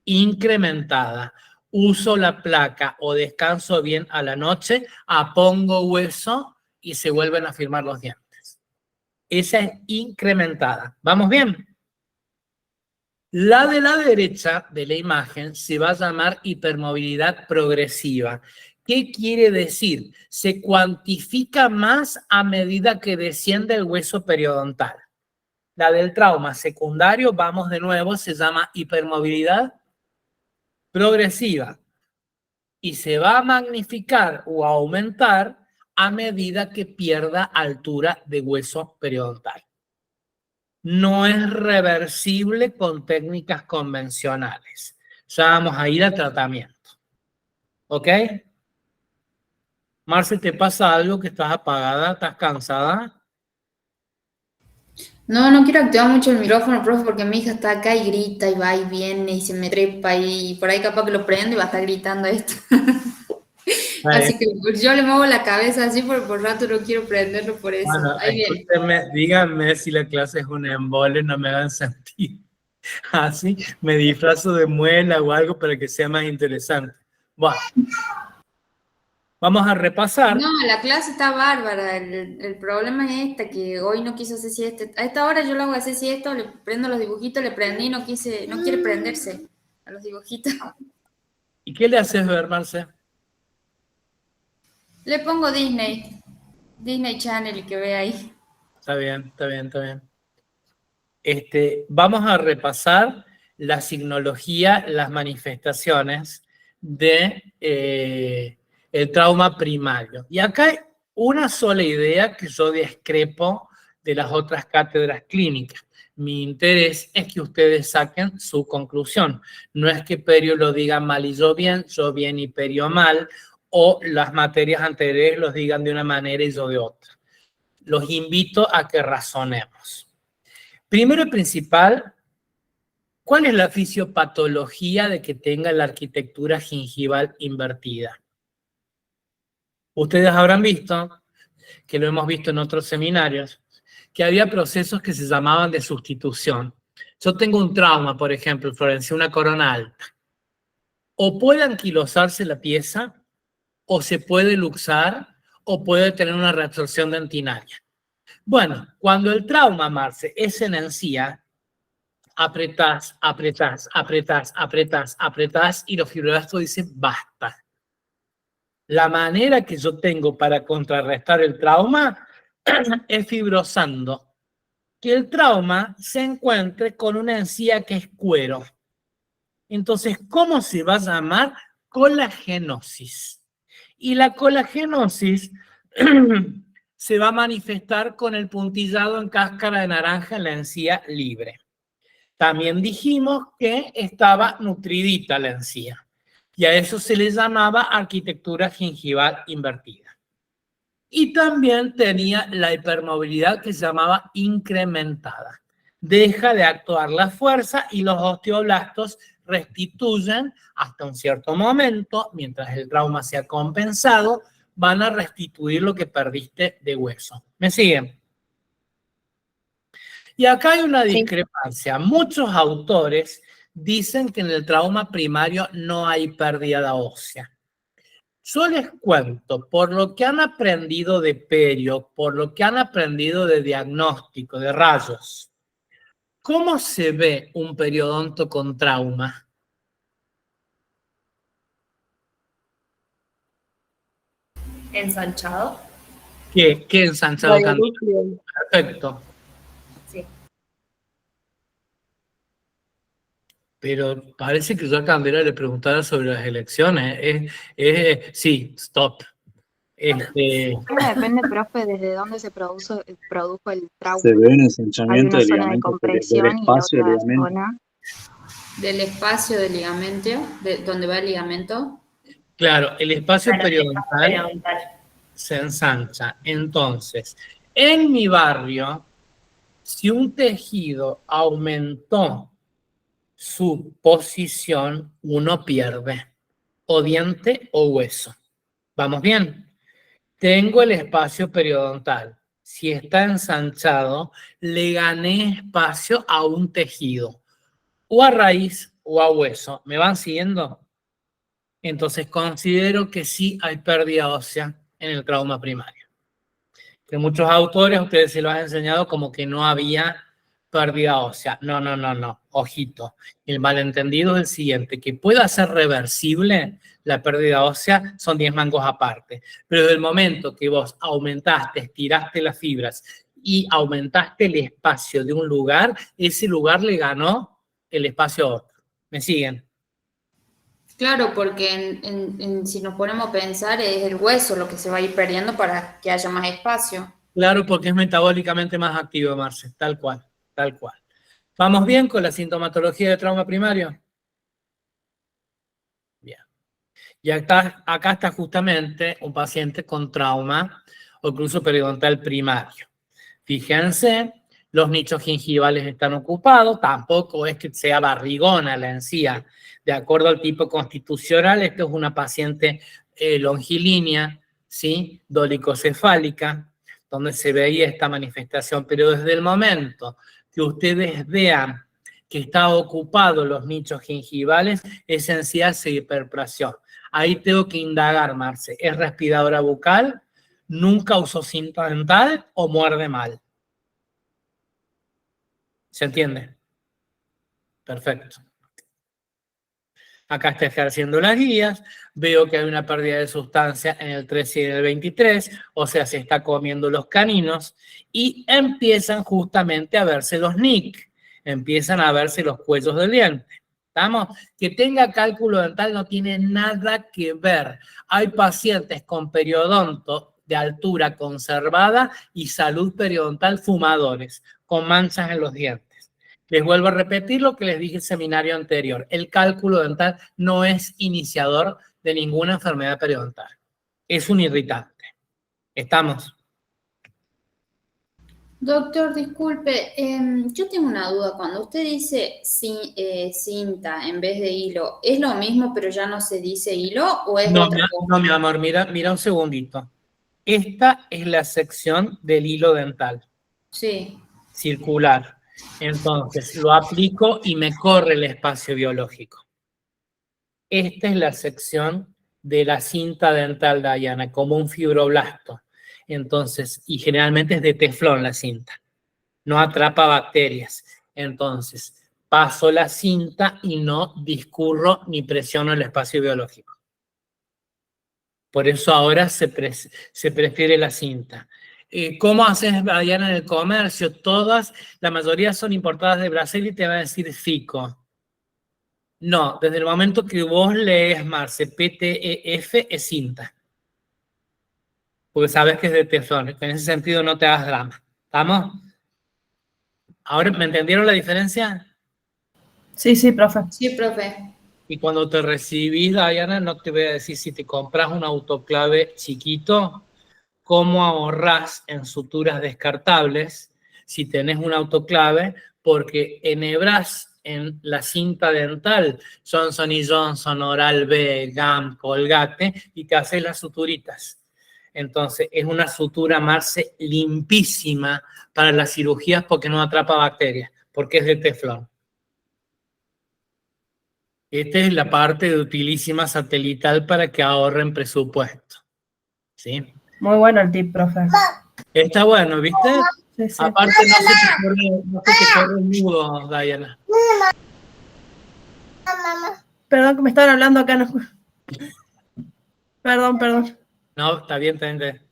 S1: Incrementada. Uso la placa o descanso bien a la noche, apongo hueso y se vuelven a firmar los dientes. Esa es incrementada. ¿Vamos bien? La de la derecha de la imagen se va a llamar hipermovilidad progresiva. ¿Qué quiere decir? Se cuantifica más a medida que desciende el hueso periodontal. La del trauma secundario, vamos de nuevo, se llama hipermovilidad progresiva y se va a magnificar o a aumentar a medida que pierda altura de hueso periodontal. No es reversible con técnicas convencionales. Ya vamos a ir al tratamiento. ¿Ok? Marce, ¿te pasa algo que estás apagada? ¿Estás cansada?
S2: No quiero activar mucho el micrófono, profe, porque mi hija está acá y grita y va y viene y se me trepa y por ahí capaz que lo prendo y va a estar gritando esto. Así que yo le muevo la cabeza así por rato, no quiero prenderlo por eso.
S1: Bueno,
S2: Ahí viene.
S1: escúchenme, díganme si la clase es un embole, no me hagan sentir así. Me disfrazo de muela o algo para que sea más interesante. Bueno, vamos a repasar.
S2: No, la clase está bárbara. El problema es que hoy no quiso hacer siesta. A esta hora yo lo hago hacer siesta, le prendo los dibujitos, le prendí, no quiere prenderse a los dibujitos.
S1: ¿Y qué le haces ver, Marce?
S2: Le pongo Disney Channel y que vea ahí.
S1: Está bien, está bien, está bien. Vamos a repasar la signología, las manifestaciones de el trauma primario. Y acá hay una sola idea que yo discrepo de las otras cátedras clínicas. Mi interés es que ustedes saquen su conclusión. No es que Perio lo diga mal y yo bien y Perio mal, o las materias anteriores los digan de una manera y yo de otra. Los invito a que razonemos. Primero y principal, ¿cuál es la fisiopatología de que tenga la arquitectura gingival invertida? Ustedes habrán visto, que lo hemos visto en otros seminarios, que había procesos que se llamaban de sustitución. Yo tengo un trauma, por ejemplo, Florencia, una corona alta. O puede anquilosarse la pieza, o se puede luxar, o puede tener una reabsorción dentinaria. Bueno, cuando el trauma, Marce, es en encía, apretás, y los fibroblastos dicen basta. La manera que yo tengo para contrarrestar el trauma es fibrosando. Que el trauma se encuentre con una encía que es cuero. Entonces, ¿cómo se va a llamar? Colagenosis. Y la colagenosis se va a manifestar con el puntillado en cáscara de naranja en la encía libre. También dijimos que estaba nutridita la encía. Y a eso se le llamaba arquitectura gingival invertida. Y también tenía la hipermovilidad que se llamaba incrementada. Deja de actuar la fuerza y los osteoblastos restituyen hasta un cierto momento, mientras el trauma se ha compensado, van a restituir lo que perdiste de hueso. ¿Me siguen? Y acá hay una discrepancia. Muchos autores dicen que en el trauma primario no hay pérdida ósea. Yo les cuento, por lo que han aprendido de perio, por lo que han aprendido de diagnóstico, de rayos, ¿cómo se ve un periodonto con trauma?
S8: Ensanchado.
S1: ¿Qué ensanchado? Perfecto.
S8: Sí.
S1: Pero parece que yo a Candela le preguntara sobre las elecciones. Sí, stop.
S9: Depende, profe, desde dónde se produjo el trauma.
S10: Se ve un
S9: Hay
S10: ensanchamiento
S9: una
S10: del
S9: zona de
S10: ligamento del
S9: compresión y
S10: espacio del
S9: otra
S10: ligamento.
S9: zona.
S2: Del espacio del ligamento, de donde va el ligamento.
S1: Claro, el espacio
S8: Para el espacio
S1: periodontal
S8: periodontal.
S1: se ensancha. Entonces, en mi barrio, si un tejido aumentó su posición, uno pierde o diente o hueso. ¿Vamos bien? Tengo el espacio periodontal. Si está ensanchado, le gané espacio a un tejido, o a raíz o a hueso. ¿Me van siguiendo? Entonces considero que sí hay pérdida ósea en el trauma primario. Que muchos autores, ustedes se lo han enseñado como que no había pérdida ósea. No, no, no, no. Ojito. El malentendido es el siguiente, que pueda ser reversible la pérdida ósea son 10 mangos aparte. Pero desde el momento que vos aumentaste, estiraste las fibras y aumentaste el espacio de un lugar, ese lugar le ganó el espacio a otro. ¿Me siguen?
S2: Claro, porque si nos ponemos a pensar, es el hueso lo que se va a ir perdiendo para que haya más espacio.
S1: Claro, porque es metabólicamente más activo, Marce, tal cual, tal cual. ¿Vamos bien con la sintomatología de trauma primario? Bien. Y acá está justamente un paciente con trauma ocluso periodontal primario. Fíjense, los nichos gingivales están ocupados, tampoco es que sea barrigona la encía. De acuerdo al tipo constitucional, esto es una paciente longilínea, ¿sí? Dolicocefálica, donde se veía esta manifestación, pero desde el momento que ustedes vean que está ocupado los nichos gingivales, esencial se hiperpresión. Ahí tengo que indagar, Marce, ¿es respiradora bucal? ¿Nunca usó cinta dental o muerde mal? ¿Se entiende? Perfecto. Acá está ejerciendo las guías, veo que hay una pérdida de sustancia en el 13 y en el 23, o sea, se está comiendo los caninos, y empiezan justamente a verse los NIC, empiezan a verse los cuellos del diente. ¿Estamos? Que tenga cálculo dental no tiene nada que ver. Hay pacientes con periodonto de altura conservada y salud periodontal fumadores, con manchas en los dientes. Les vuelvo a repetir lo que les dije en el seminario anterior. El cálculo dental no es iniciador de ninguna enfermedad periodontal. Es un irritante. ¿Estamos?
S2: Doctor, disculpe, yo tengo una duda. Cuando usted dice cinta en vez de hilo, ¿es lo mismo pero ya no se dice hilo o es otra cosa?
S1: No, mi amor, mira un segundito. Esta es la sección del hilo dental.
S2: Sí.
S1: Circular. Entonces, lo aplico y me corre el espacio biológico. Esta es la sección de la cinta dental, Dayana, como un fibroblasto. Entonces, y generalmente es de teflón la cinta. No atrapa bacterias. Entonces, paso la cinta y no discurro ni presiono el espacio biológico. Por eso ahora se prefiere la cinta. ¿Cómo haces, Dayana, en el comercio? Todas, la mayoría son importadas de Brasil y te va a decir FICO. No, desde el momento que vos lees, Marce, PTEF es cinta. Porque sabes que es de teflón. En ese sentido no te hagas drama. ¿Estamos? ¿Ahora me entendieron la diferencia?
S6: Sí, profe.
S2: Sí, profe.
S1: Y cuando te recibís, Dayana, no te voy a decir si te compras un autoclave chiquito, cómo ahorrás en suturas descartables si tenés un autoclave, porque enhebrás en la cinta dental Johnson & Johnson, Oral-B, GAM, Colgate, y te haces las suturitas. Entonces, es una sutura, Marce, limpísima para las cirugías porque no atrapa bacterias, porque es de teflón. Esta es la parte de utilísima satelital para que ahorren presupuesto. ¿Sí?
S6: Muy bueno el tip, profe.
S1: Está bueno, ¿viste?
S6: Sí, sí.
S1: Aparte no se te corre el nudo, Dayana.
S6: Perdón que me estaban hablando acá. No. Perdón.
S1: No, está bien, está bien.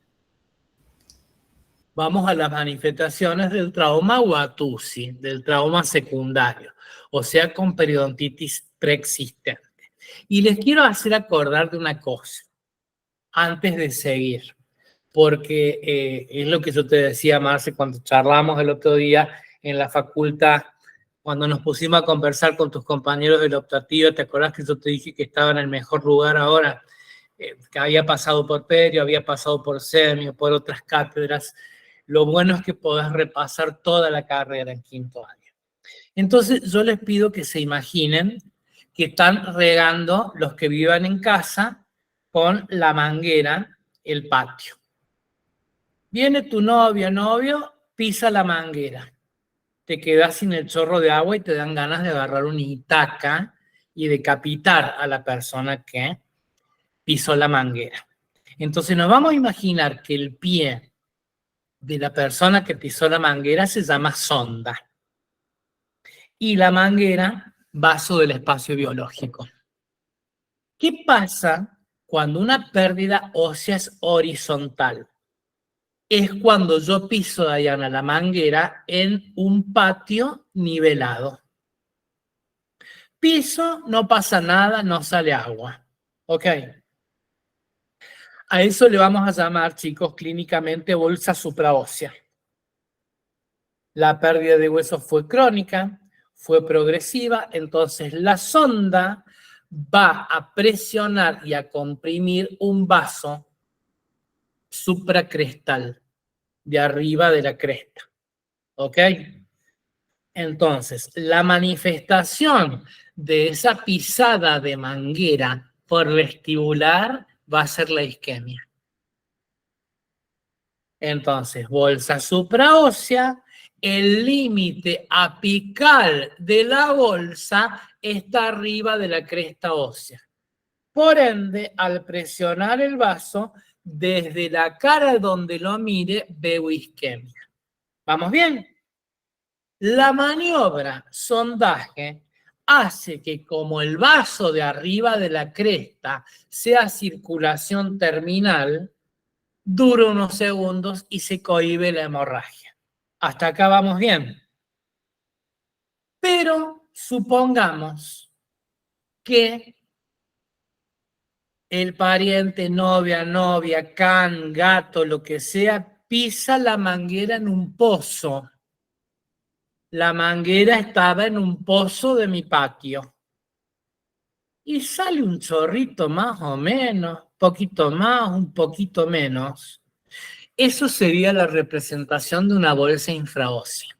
S1: Vamos a las manifestaciones del trauma Watusi, del trauma secundario, o sea, con periodontitis preexistente. Y les quiero hacer acordar de una cosa, antes de seguir. porque es lo que yo te decía, Marce, cuando charlamos el otro día en la facultad, cuando nos pusimos a conversar con tus compañeros del optativo, ¿te acordás que yo te dije que estaba en el mejor lugar ahora? Que había pasado por Perio, había pasado por Semio, por otras cátedras. Lo bueno es que podés repasar toda la carrera en quinto año. Entonces yo les pido que se imaginen que están regando los que vivan en casa con la manguera el patio. Viene tu novia, novio, pisa la manguera. Te quedas sin el chorro de agua y te dan ganas de agarrar una itaca y decapitar a la persona que pisó la manguera. Entonces nos vamos a imaginar que el pie de la persona que pisó la manguera se llama sonda. Y la manguera, vaso del espacio biológico. ¿Qué pasa cuando una pérdida ósea es horizontal? Es cuando yo piso, Dayana, la manguera en un patio nivelado. Piso, no pasa nada, no sale agua. ¿Ok? A eso le vamos a llamar, chicos, clínicamente bolsa supraósea. La pérdida de hueso fue crónica, fue progresiva, entonces la sonda va a presionar y a comprimir un vaso supracrestal, de arriba de la cresta. ¿Ok? Entonces, la manifestación de esa pisada de manguera por vestibular va a ser la isquemia. Entonces, bolsa supraósea, el límite apical de la bolsa está arriba de la cresta ósea. Por ende, al presionar el vaso, desde la cara donde lo mire, veo isquemia. ¿Vamos bien? La maniobra sondaje hace que como el vaso de arriba de la cresta sea circulación terminal, dure unos segundos y se cohíbe la hemorragia. Hasta acá vamos bien. Pero supongamos que el pariente, novia, can, gato, lo que sea, pisa la manguera en un pozo. La manguera estaba en un pozo de mi patio. Y sale un chorrito más o menos, poquito más, un poquito menos. Eso sería la representación de una bolsa infraósea.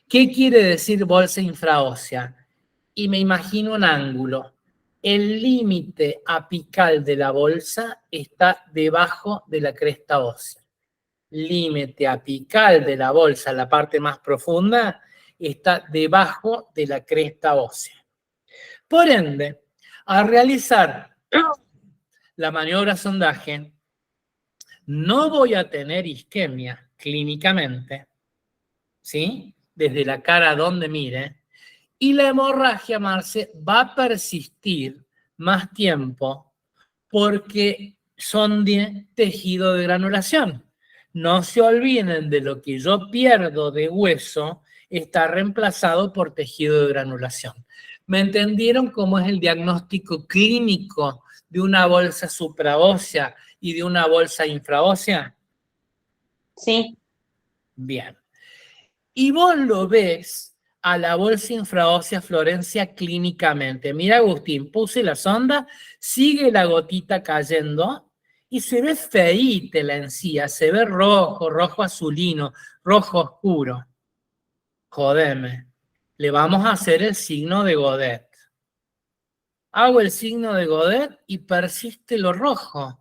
S1: ¿Qué quiere decir bolsa infraósea? Y me imagino un ángulo. El límite apical de la bolsa está debajo de la cresta ósea. Límite apical de la bolsa, la parte más profunda, está debajo de la cresta ósea. Por ende, al realizar la maniobra sondaje, no voy a tener isquemia clínicamente, ¿sí? Desde la cara donde mire, y la hemorragia, Marce, va a persistir más tiempo porque son de tejido de granulación. No se olviden de lo que yo pierdo de hueso está reemplazado por tejido de granulación. ¿Me entendieron cómo es el diagnóstico clínico de una bolsa supraósea y de una bolsa infraósea?
S3: Sí.
S1: Bien. Y vos lo ves a la bolsa infraósea, Florencia, clínicamente. Mira, Agustín, puse la sonda, sigue la gotita cayendo y se ve feíta la encía, se ve rojo, rojo azulino, rojo oscuro. Jodeme, le vamos a hacer el signo de Godet. Hago el signo de Godet y persiste lo rojo.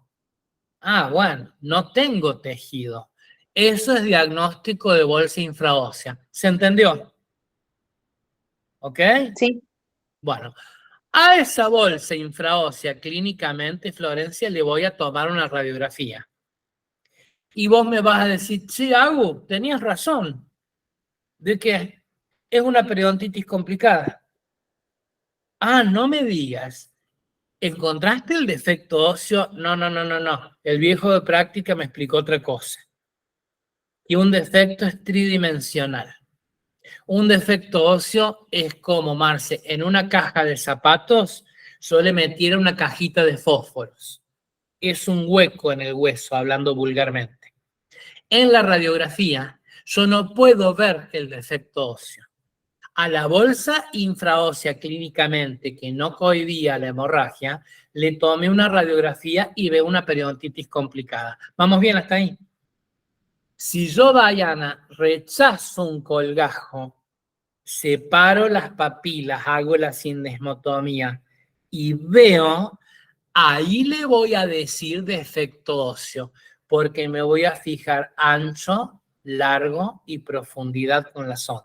S1: Ah, bueno, no tengo tejido. Eso es diagnóstico de bolsa infraósea. ¿Se entendió? ¿Ok?
S3: Sí.
S1: Bueno, a esa bolsa infraósea clínicamente, Florencia, le voy a tomar una radiografía. Y vos me vas a decir, sí, Agu, tenías razón. ¿De qué? Es una periodontitis complicada. Ah, no me digas. ¿Encontraste el defecto óseo? No. El viejo de práctica me explicó otra cosa. Y un defecto es tridimensional. Un defecto óseo es como, Marce, en una caja de zapatos yo le metiera una cajita de fósforos. es un hueco en el hueso, hablando vulgarmente. En la radiografía, yo no puedo ver el defecto óseo. A la bolsa infraósea clínicamente, que no cohibía la hemorragia, le tomé una radiografía y veo una periodontitis complicada. ¿Vamos bien hasta ahí? Si yo, Diana, rechazo un colgajo, separo las papilas, hago la sindesmotomía y veo, ahí le voy a decir defecto óseo, porque me voy a fijar ancho, largo y profundidad con la sonda.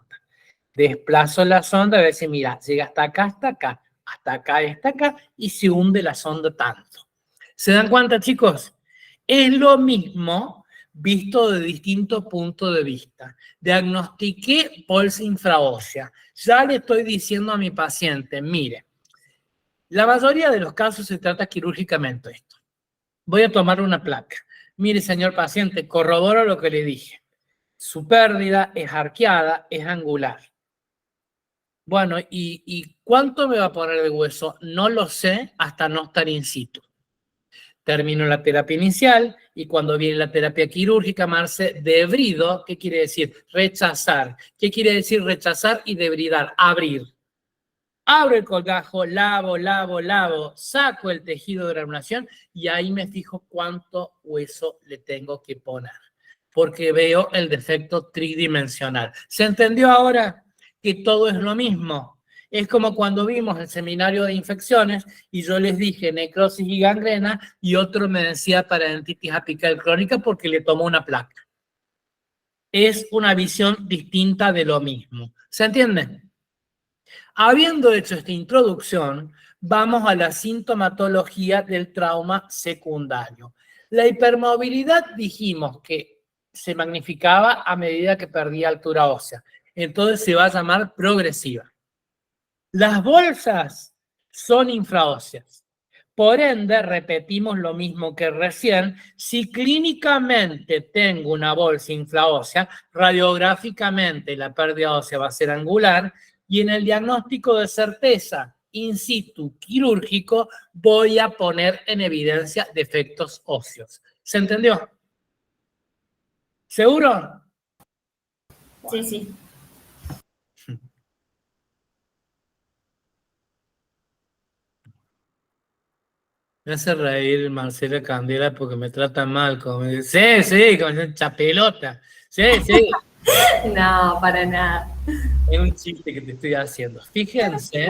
S1: Desplazo la sonda a ver si, mira, llega hasta acá, hasta acá, y se hunde la sonda tanto. ¿Se dan cuenta, chicos? Es lo mismo visto de distintos puntos de vista. Diagnostiqué bolsa infraósea. Ya le estoy diciendo a mi paciente, mire, la mayoría de los casos se trata quirúrgicamente esto. Voy a tomar una placa. Mire, señor paciente, corroboro lo que le dije. Su pérdida es arqueada, es angular. Bueno, ¿y cuánto me va a poner de hueso? No lo sé hasta no estar in situ. Termino la terapia inicial y cuando viene la terapia quirúrgica, Marce, debrido, ¿qué quiere decir? Rechazar. ¿Qué quiere decir rechazar y debridar? Abrir. Abro el colgajo, lavo, saco el tejido de granulación y ahí me fijo cuánto hueso le tengo que poner. Porque veo el defecto tridimensional. ¿Se entendió ahora que todo es lo mismo? Es como cuando vimos el seminario de infecciones y yo les dije necrosis y gangrena y otro me decía parodontitis apical crónica porque le tomó una placa. Es una visión distinta de lo mismo. ¿Se entiende? Habiendo hecho esta introducción, vamos a la sintomatología del trauma secundario. La hipermovilidad dijimos que se magnificaba a medida que perdía altura ósea. Entonces se va a llamar progresiva. Las bolsas son infraóseas. Por ende, repetimos lo mismo que recién. Si clínicamente tengo una bolsa infraósea, radiográficamente la pérdida ósea va a ser angular y en el diagnóstico de certeza in situ quirúrgico voy a poner en evidencia defectos óseos. ¿Se entendió? ¿Seguro?
S8: Sí, sí.
S1: Me hace reír Marcela Candela porque me trata mal, como me dice, sí, como una chapelota. Sí.
S8: No, para nada.
S1: Es un chiste que te estoy haciendo. Fíjense,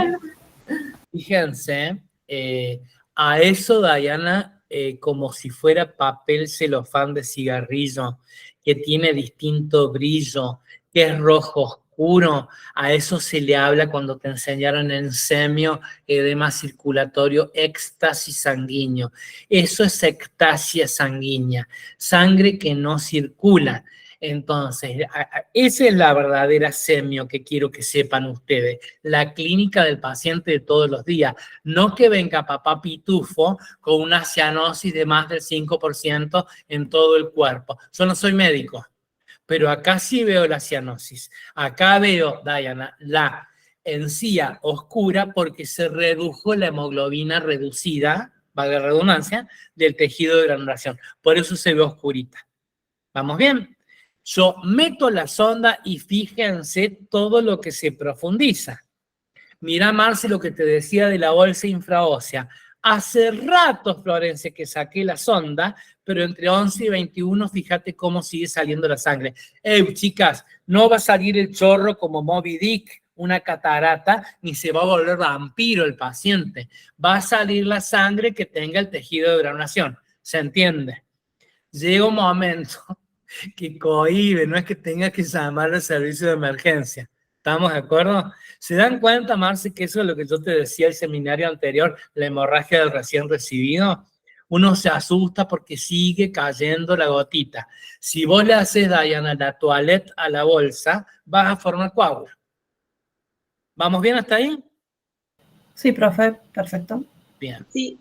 S1: a eso, Diana, como si fuera papel celofán de cigarrillo, que tiene distinto brillo, que es rojo oscuro, a eso se le habla cuando te enseñaron en semio, edema circulatorio, éxtasis sanguíneo. Eso es ectasia sanguínea, sangre que no circula. Entonces, esa es la verdadera semio que quiero que sepan ustedes, la clínica del paciente de todos los días. No que venga papá pitufo con una cianosis de más del 5% en todo el cuerpo. Yo no soy médico, pero acá sí veo la cianosis. Acá veo, Diana, la encía oscura porque se redujo la hemoglobina reducida, valga la redundancia, del tejido de granulación. Por eso se ve oscurita. ¿Vamos bien? Yo meto la sonda y fíjense todo lo que se profundiza. Mira, Marce, lo que te decía de la bolsa infraósea. Hace rato, Florencia, que saqué la sonda, pero entre 11 y 21, fíjate cómo sigue saliendo la sangre. Chicas, no va a salir el chorro como Moby Dick, una catarata, ni se va a volver vampiro el paciente. Va a salir la sangre que tenga el tejido de granulación. ¿Se entiende? Llega un momento que cohíbe, no es que tenga que llamar al servicio de emergencia. ¿Estamos de acuerdo? ¿Se dan cuenta, Marce, que eso es lo que yo te decía el seminario anterior, la hemorragia del recién recibido? Uno se asusta porque sigue cayendo la gotita. Si vos le haces, Diana, la toilette a la bolsa, vas a formar coágulo. ¿Vamos bien hasta ahí?
S6: Sí, profe, perfecto.
S1: Bien.
S3: Sí.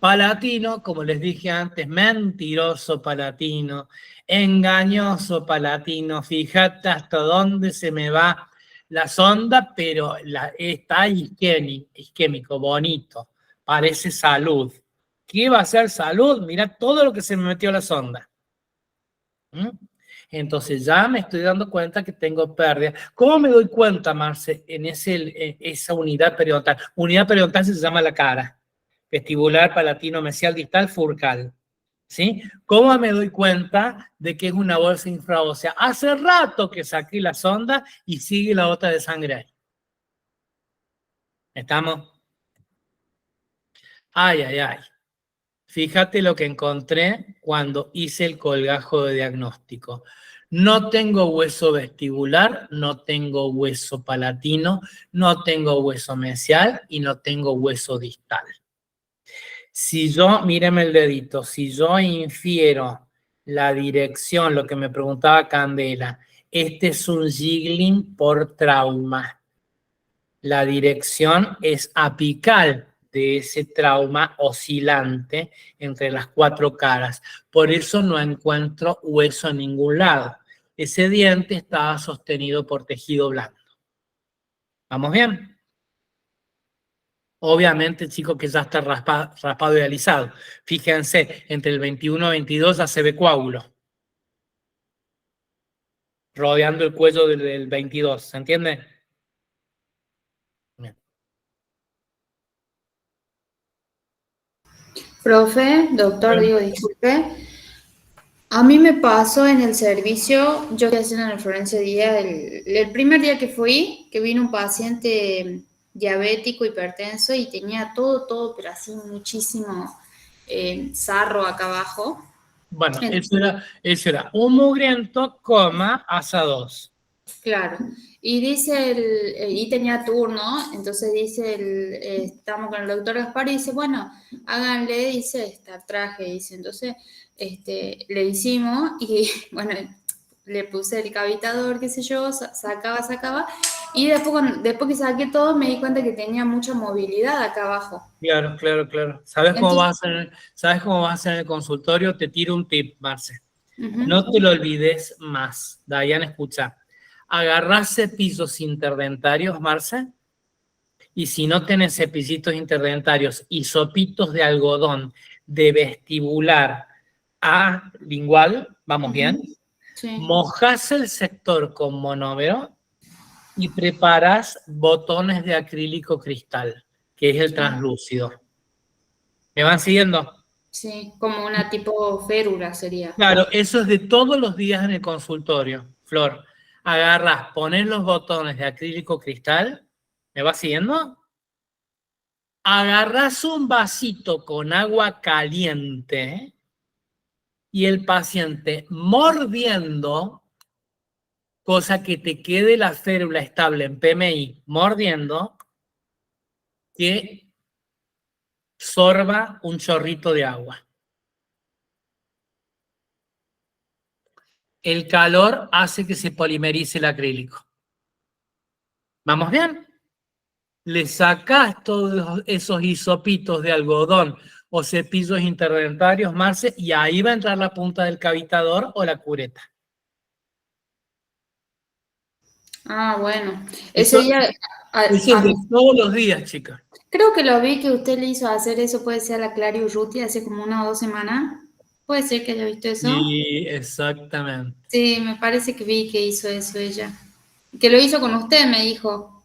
S1: Palatino, como les dije antes, mentiroso palatino, engañoso palatino, fíjate hasta dónde se me va la sonda, pero está isquémico, bonito, parece salud. ¿Qué va a ser salud? Mira todo lo que se me metió la sonda. ¿Mm? Entonces ya me estoy dando cuenta que tengo pérdida. ¿Cómo me doy cuenta, Marce, en esa unidad periodontal? Unidad periodontal se llama la cara. Vestibular, palatino, mesial, distal, furcal. ¿Sí? ¿Cómo me doy cuenta de que es una bolsa infraósea? Hace rato que saqué la sonda y sigue la gota de sangre ahí. ¿Estamos? Ay, ay, ay. Fíjate lo que encontré cuando hice el colgajo de diagnóstico. No tengo hueso vestibular, no tengo hueso palatino, no tengo hueso mesial y no tengo hueso distal. Si yo, míreme el dedito, si yo infiero la dirección, lo que me preguntaba Candela, este es un jiggling por trauma. La dirección es apical de ese trauma oscilante entre las 4 caras. Por eso no encuentro hueso en ningún lado. Ese diente estaba sostenido por tejido blando. ¿Vamos bien? Obviamente, chicos, que ya está raspado y alisado. Fíjense, entre el 21 y 22 ya se ve coágulo. Rodeando el cuello del 22. ¿Se entiende? Bien.
S2: Profe, doctor, digo, disculpe. A mí me pasó en el servicio, yo estoy haciendo en el Florencio Díaz, el primer día que fui, que vino un paciente diabético, hipertenso, y tenía todo, pero así muchísimo sarro acá abajo.
S1: Bueno, eso era un mugriento, coma, asa 2.
S2: Claro. Y dice y tenía turno, entonces dice estamos con el doctor Gaspar y dice, bueno, háganle, dice, está traje, dice, entonces, le hicimos y, bueno, le puse el cavitador, qué sé yo, sacaba, y después que saqué todo me di cuenta que tenía mucha movilidad acá abajo.
S1: Claro. ¿Sabes cómo vas a hacer en el consultorio? Te tiro un tip, Marce. No te lo olvides más. Dayan, escucha. Agarrás cepillos interdentarios, Marce, y si no tenés cepillitos interdentarios y sopitos de algodón de vestibular a lingual, ¿vamos bien?
S2: Sí.
S1: Mojás el sector con monómero y preparas botones de acrílico cristal, que es el translúcido. ¿Me van siguiendo?
S2: Sí, como una tipo férula sería.
S1: Claro, eso es de todos los días en el consultorio, Flor. Agarras, pones los botones de acrílico cristal, ¿me vas siguiendo? Agarras un vasito con agua caliente y el paciente mordiendo, cosa que te quede la férula estable en PMI, mordiendo, que sorba un chorrito de agua. El calor hace que se polimerice el acrílico. ¿Vamos bien? Le sacás todos esos hisopitos de algodón o cepillos interdentarios, Marce, y ahí va a entrar la punta del cavitador o la cureta.
S2: Ah, bueno.
S1: Eso
S2: Ese día...
S1: es de todos los días, chicas.
S2: Creo que lo vi que usted le hizo hacer eso, puede ser a la Clary Urruti hace como 1 o 2 semanas. ¿Puede ser que haya visto eso?
S1: Sí, exactamente.
S2: Sí, me parece que vi que hizo eso ella. Que lo hizo con usted, me dijo.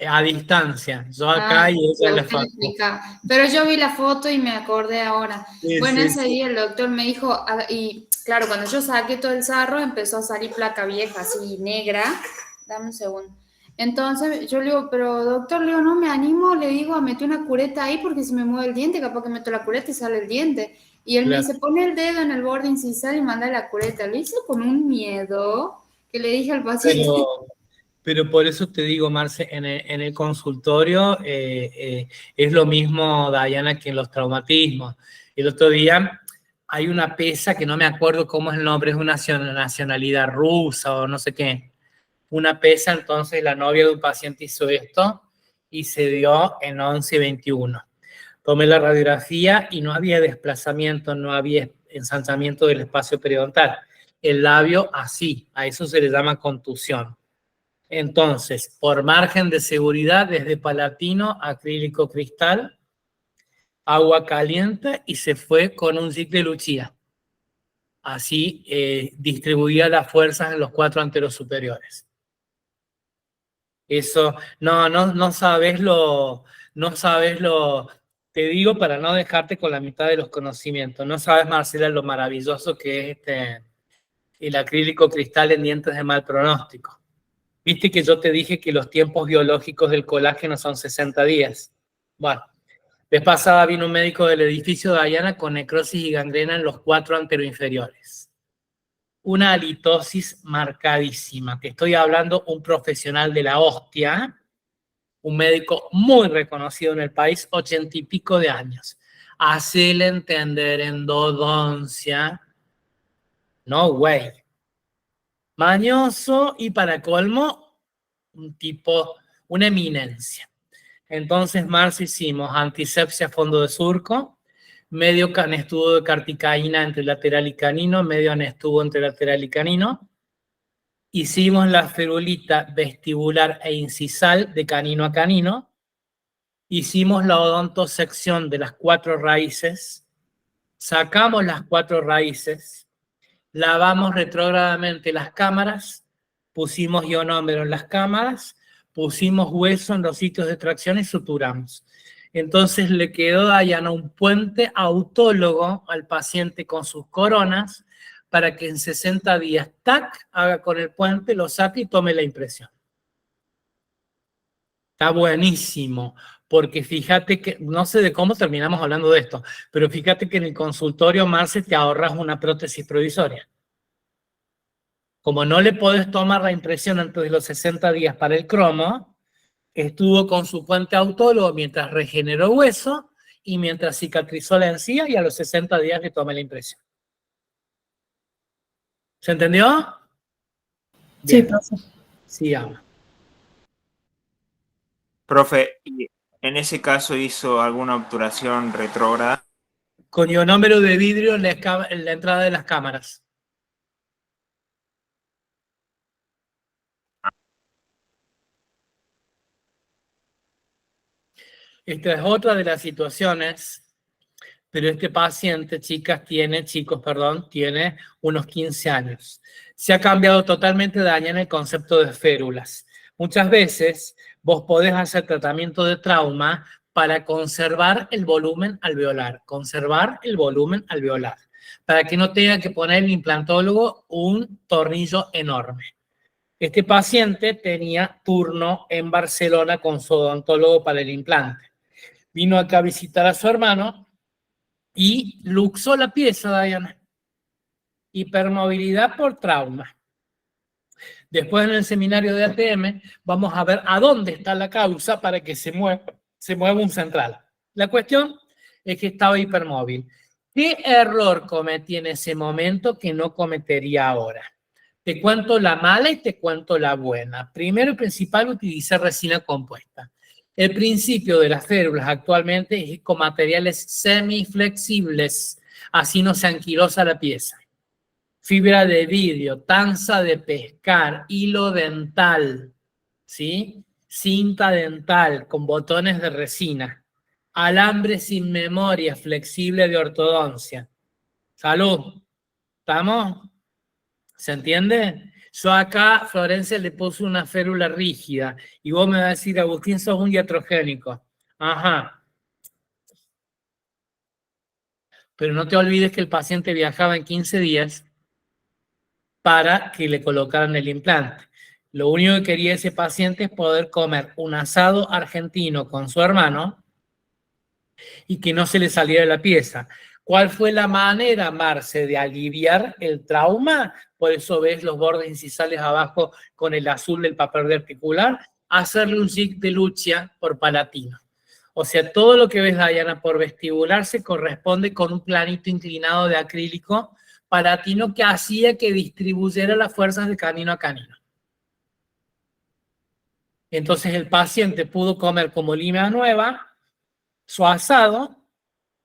S1: A distancia. Yo acá y ella en la foto.
S2: Pero yo vi la foto y me acordé ahora.
S1: Sí,
S2: bueno,
S1: sí,
S2: ese día el doctor me dijo, y claro, cuando yo saqué todo el sarro, empezó a salir placa vieja, así negra. Dame un segundo. Entonces yo le digo, pero doctor, le digo, no me animo, le digo, a meter una cureta ahí porque si me mueve el diente, capaz que meto la cureta y sale el diente. Y él me dice, pone el dedo en el borde incisal y manda la cureta. Lo hice con un miedo que le dije al paciente.
S1: Pero por eso te digo, Marce, en el consultorio es lo mismo, Dayana, que en los traumatismos. El otro día hay una pesa que no me acuerdo cómo es el nombre, es una nacionalidad rusa o no sé qué. Una pesa, entonces la novia de un paciente hizo esto y se dio en 11:21. Tomé la radiografía y no había desplazamiento, no había ensanchamiento del espacio periodontal. El labio así, a eso se le llama contusión. Entonces, por margen de seguridad, desde palatino, acrílico cristal, agua caliente y se fue con un Gic de Lucia. Así distribuía las fuerzas en los 4 anteros superiores. Eso, no sabes lo, te digo para no dejarte con la mitad de los conocimientos. No sabes, Marcela, lo maravilloso que es el acrílico cristal en dientes de mal pronóstico. Viste que yo te dije que los tiempos biológicos del colágeno son 60 días. Bueno, vez pasada vino un médico del edificio de Dayana con necrosis y gangrena en los 4 anteroinferiores. Una halitosis marcadísima. Te estoy hablando un profesional de la hostia, un médico muy reconocido en el país, 80 y pico de años. Hacele entender endodoncia. No way. Mañoso y para colmo, un tipo, una eminencia. Entonces, marzo hicimos antisepsia fondo de surco, medio anestuvo de carticaína entre lateral y canino, medio anestuvo entre lateral y canino. Hicimos la ferulita vestibular e incisal de canino a canino. Hicimos la odontosección de las 4 raíces. Sacamos las 4 raíces. Lavamos retrógradamente las cámaras. Pusimos ionómero en las cámaras. Pusimos hueso en los sitios de tracción y suturamos. Entonces le quedó a Dayana un puente autólogo al paciente con sus coronas para que en 60 días, tac, haga con el puente, lo saque y tome la impresión. Está buenísimo, porque fíjate que, no sé de cómo terminamos hablando de esto, pero fíjate que en el consultorio, Marce, te ahorras una prótesis provisoria. Como no le podés tomar la impresión antes de los 60 días para el cromo, estuvo con su puente autólogo mientras regeneró hueso y mientras cicatrizó la encía y a los 60 días le toma la impresión. ¿Se entendió?
S6: Sí,
S1: Bien.
S6: profe.
S1: Sigamos.
S5: Profe, ¿y en ese caso hizo alguna obturación retrógrada?
S1: Con ionómero de vidrio en la entrada de las cámaras. Esta es otra de las situaciones, pero este paciente, tiene unos 15 años. Se ha cambiado totalmente, Dayana, el concepto de férulas. Muchas veces vos podés hacer tratamiento de trauma para conservar el volumen alveolar, para que no tenga que poner el implantólogo un tornillo enorme. Este paciente tenía turno en Barcelona con su odontólogo para el implante. Vino acá a visitar a su hermano y luxó la pieza, Dayana. Hipermovilidad por trauma. Después en el seminario de ATM vamos a ver a dónde está la causa para que se mueva un central. La cuestión es que estaba hipermóvil. ¿Qué error cometí en ese momento que no cometería ahora? Te cuento la mala y te cuento la buena. Primero y principal, utilicé resina compuesta. El principio de las férulas actualmente es con materiales semiflexibles, así no se anquilosa la pieza. Fibra de vidrio, tanza de pescar, hilo dental, ¿sí? Cinta dental con botones de resina, alambre sin memoria, flexible de ortodoncia. Salud. ¿Estamos? ¿Se entiende? Yo acá, Florencia, le puse una férula rígida y vos me vas a decir, Agustín, sos un iatrogénico. Ajá. Pero no te olvides que el paciente viajaba en 15 días para que le colocaran el implante. Lo único que quería ese paciente es poder comer un asado argentino con su hermano y que no se le saliera la pieza. ¿Cuál fue la manera, Marce, de aliviar el trauma? Por eso ves los bordes incisales abajo con el azul del papel articular. Hacerle un Gic de Lucia por palatino. O sea, todo lo que ves, Dayana, por vestibular se corresponde con un planito inclinado de acrílico palatino que hacía que distribuyera las fuerzas de canino a canino. Entonces el paciente pudo comer como línea nueva, su asado.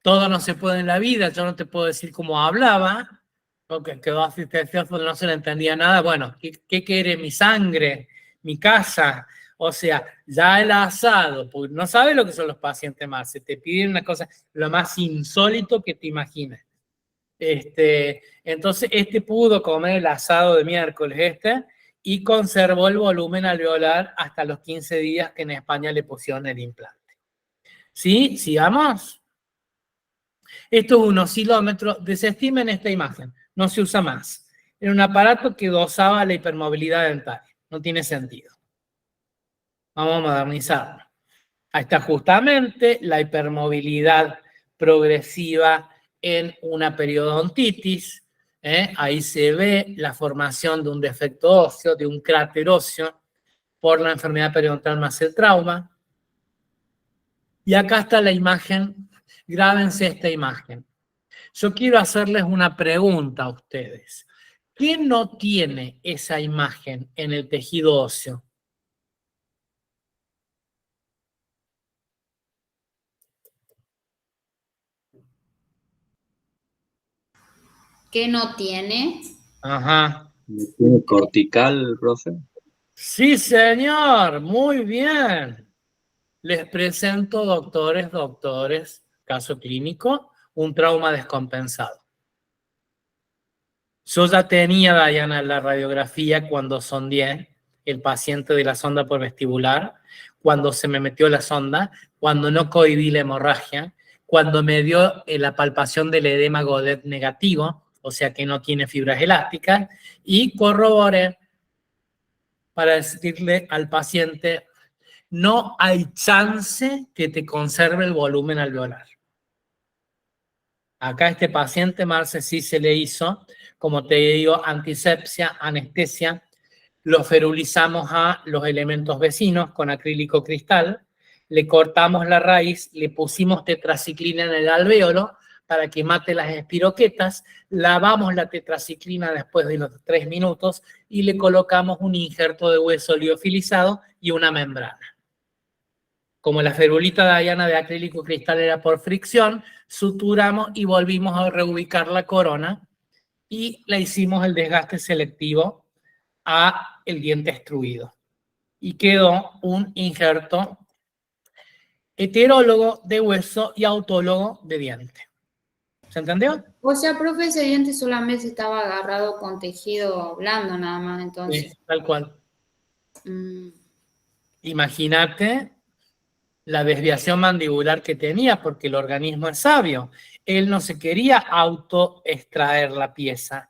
S1: Todo no se puede en la vida, yo no te puedo decir cómo hablaba, porque quedó asistencial donde no se le entendía nada. Bueno, ¿qué quiere mi sangre? mi casa. O sea, ya el asado, pues no sabes lo que son los pacientes más, se te piden una cosa, lo más insólito que te imagines. Entonces, pudo comer el asado de miércoles y conservó el volumen alveolar hasta los 15 días que en España le pusieron el implante. ¿Sí? ¿Sigamos? Esto es un oscilómetro, desestimen esta imagen, no se usa más. Era un aparato que dosaba la hipermovilidad dentaria, no tiene sentido. Vamos a modernizarlo. Ahí está justamente la hipermovilidad progresiva en una periodontitis. Ahí se ve la formación de un defecto óseo, de un cráter óseo por la enfermedad periodontal más el trauma. Y acá está la imagen, grábense esta imagen. Yo quiero hacerles una pregunta a ustedes. ¿Quién no tiene esa imagen en el tejido óseo?
S2: ¿Qué no tiene?
S1: Ajá.
S10: ¿Tiene cortical, profe?
S1: Sí, señor, muy bien. Les presento, doctores, caso clínico, un trauma descompensado. Yo ya tenía, Diana, la radiografía cuando sondeé el paciente de la sonda por vestibular, cuando se me metió la sonda, cuando no cohibí la hemorragia, cuando me dio la palpación del edema Godet negativo, o sea que no tiene fibras elásticas, y corroboré para decirle al paciente, no hay chance que te conserve el volumen alveolar. Acá a este paciente, Marce, sí se le hizo, como te digo, antisepsia, anestesia, lo ferulizamos a los elementos vecinos con acrílico cristal, le cortamos la raíz, le pusimos tetraciclina en el alvéolo para que mate las espiroquetas, lavamos la tetraciclina después de los 3 minutos y le colocamos un injerto de hueso liofilizado y una membrana. Como la ferulita Diana de acrílico cristal era por fricción, suturamos y volvimos a reubicar la corona y le hicimos el desgaste selectivo a el diente extruido. Y quedó un injerto heterólogo de hueso y autólogo de diente. ¿Se entendió?
S2: O sea, profe, ese diente solamente estaba agarrado con tejido blando nada más, entonces.
S1: Sí, tal cual. Imagínate la desviación mandibular que tenía, porque el organismo es sabio. Él no se quería autoextraer la pieza.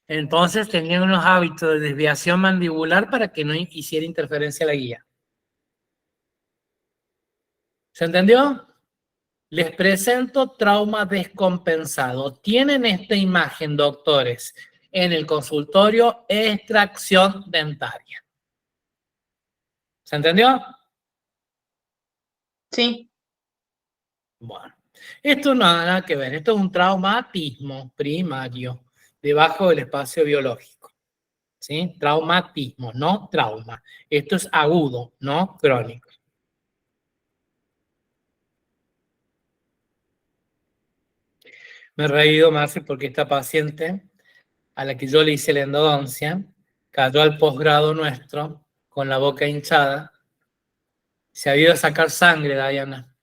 S1: Entonces tenía unos hábitos de desviación mandibular para que no hiciera interferencia la guía. ¿Se entendió? Les presento trauma descompensado. Tienen esta imagen, doctores, en el consultorio, extracción dentaria. ¿Se entendió?
S3: Sí.
S1: Bueno, esto no tiene nada que ver. Esto es un traumatismo primario debajo del espacio biológico. ¿Sí? Traumatismo, no trauma. Esto es agudo, no crónico. Me he reído, Marce, porque esta paciente a la que yo le hice la endodoncia cayó al posgrado nuestro con la boca hinchada. Se había ido a sacar sangre, Diana.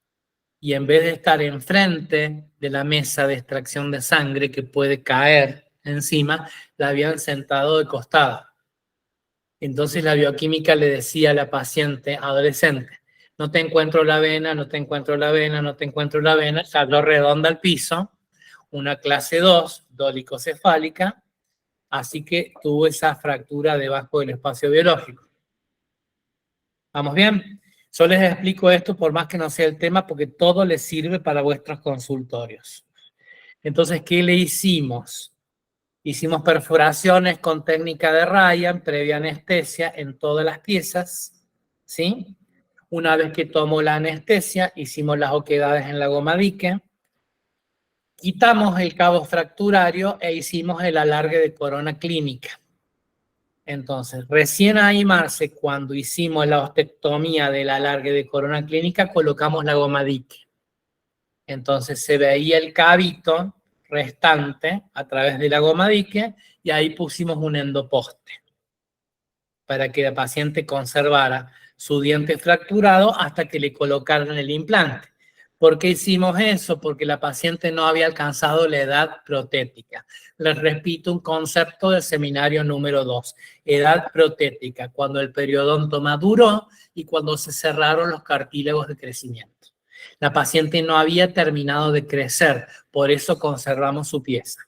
S1: Y en vez de estar enfrente de la mesa de extracción de sangre que puede caer encima, la habían sentado de costado. Entonces la bioquímica le decía a la paciente adolescente, no te encuentro la vena, no te encuentro la vena, no te encuentro la vena, cayó redonda al piso, una clase 2, dólicocefálica, así que tuvo esa fractura debajo del espacio biológico. ¿Vamos bien? Yo les explico esto por más que no sea el tema, porque todo les sirve para vuestros consultorios. Entonces, ¿qué le hicimos? Hicimos perforaciones con técnica de Ryan, previa anestesia en todas las piezas, ¿sí? Una vez que tomó la anestesia, hicimos las oquedades en la goma dique, quitamos el cabo fracturario e hicimos el alargue de corona clínica. Entonces, recién ahí, Marce, cuando hicimos la ostectomía del alargue de corona clínica, colocamos la goma dique. Entonces se veía el cabito restante a través de la goma dique y ahí pusimos un endoposte para que la paciente conservara su diente fracturado hasta que le colocaron el implante. ¿Por qué hicimos eso? Porque la paciente no había alcanzado la edad protética. Les repito un concepto del seminario número 2, edad protética, cuando el periodonto maduró y cuando se cerraron los cartílagos de crecimiento. La paciente no había terminado de crecer, por eso conservamos su pieza.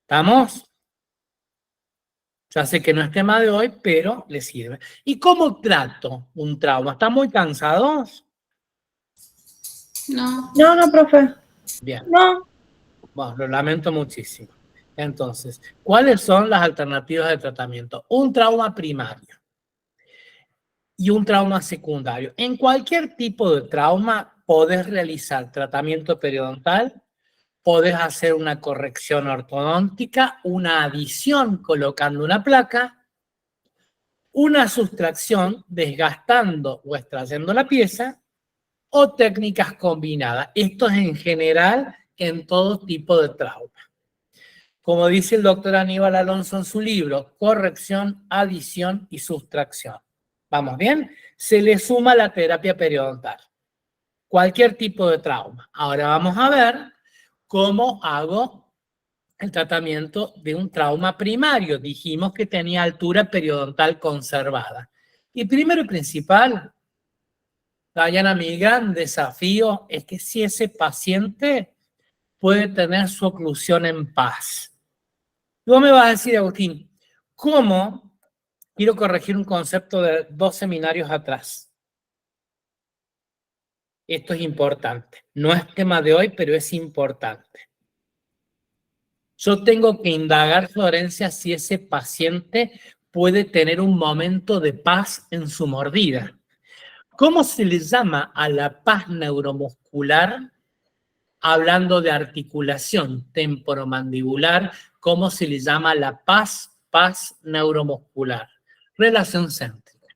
S1: ¿Estamos? Ya sé que no es tema de hoy, pero le sirve. ¿Y cómo trato un trauma? ¿Están muy cansados?
S2: No.
S6: No, profe.
S1: Bien.
S6: No.
S1: Bueno, lo lamento muchísimo. Entonces, ¿cuáles son las alternativas de tratamiento? Un trauma primario y un trauma secundario. En cualquier tipo de trauma podés realizar tratamiento periodontal, podés hacer una corrección ortodóntica, una adición colocando una placa, una sustracción desgastando o extrayendo la pieza, o técnicas combinadas. Esto es en general en todo tipo de trauma. Como dice el doctor Aníbal Alonso en su libro, corrección, adición y sustracción. ¿Vamos bien? Se le suma la terapia periodontal. Cualquier tipo de trauma. Ahora vamos a ver cómo hago el tratamiento de un trauma primario. Dijimos que tenía altura periodontal conservada. Y primero y principal, Dayana, mi gran desafío es que si ese paciente puede tener su oclusión en paz. Y vos me vas a decir, Agustín, ¿cómo? Quiero corregir un concepto de 2 seminarios atrás. Esto es importante. No es tema de hoy, pero es importante. Yo tengo que indagar, Florencia, si ese paciente puede tener un momento de paz en su mordida. ¿Cómo se le llama a la paz neuromuscular? Hablando de articulación temporomandibular, ¿cómo se le llama la paz neuromuscular? Relación céntrica.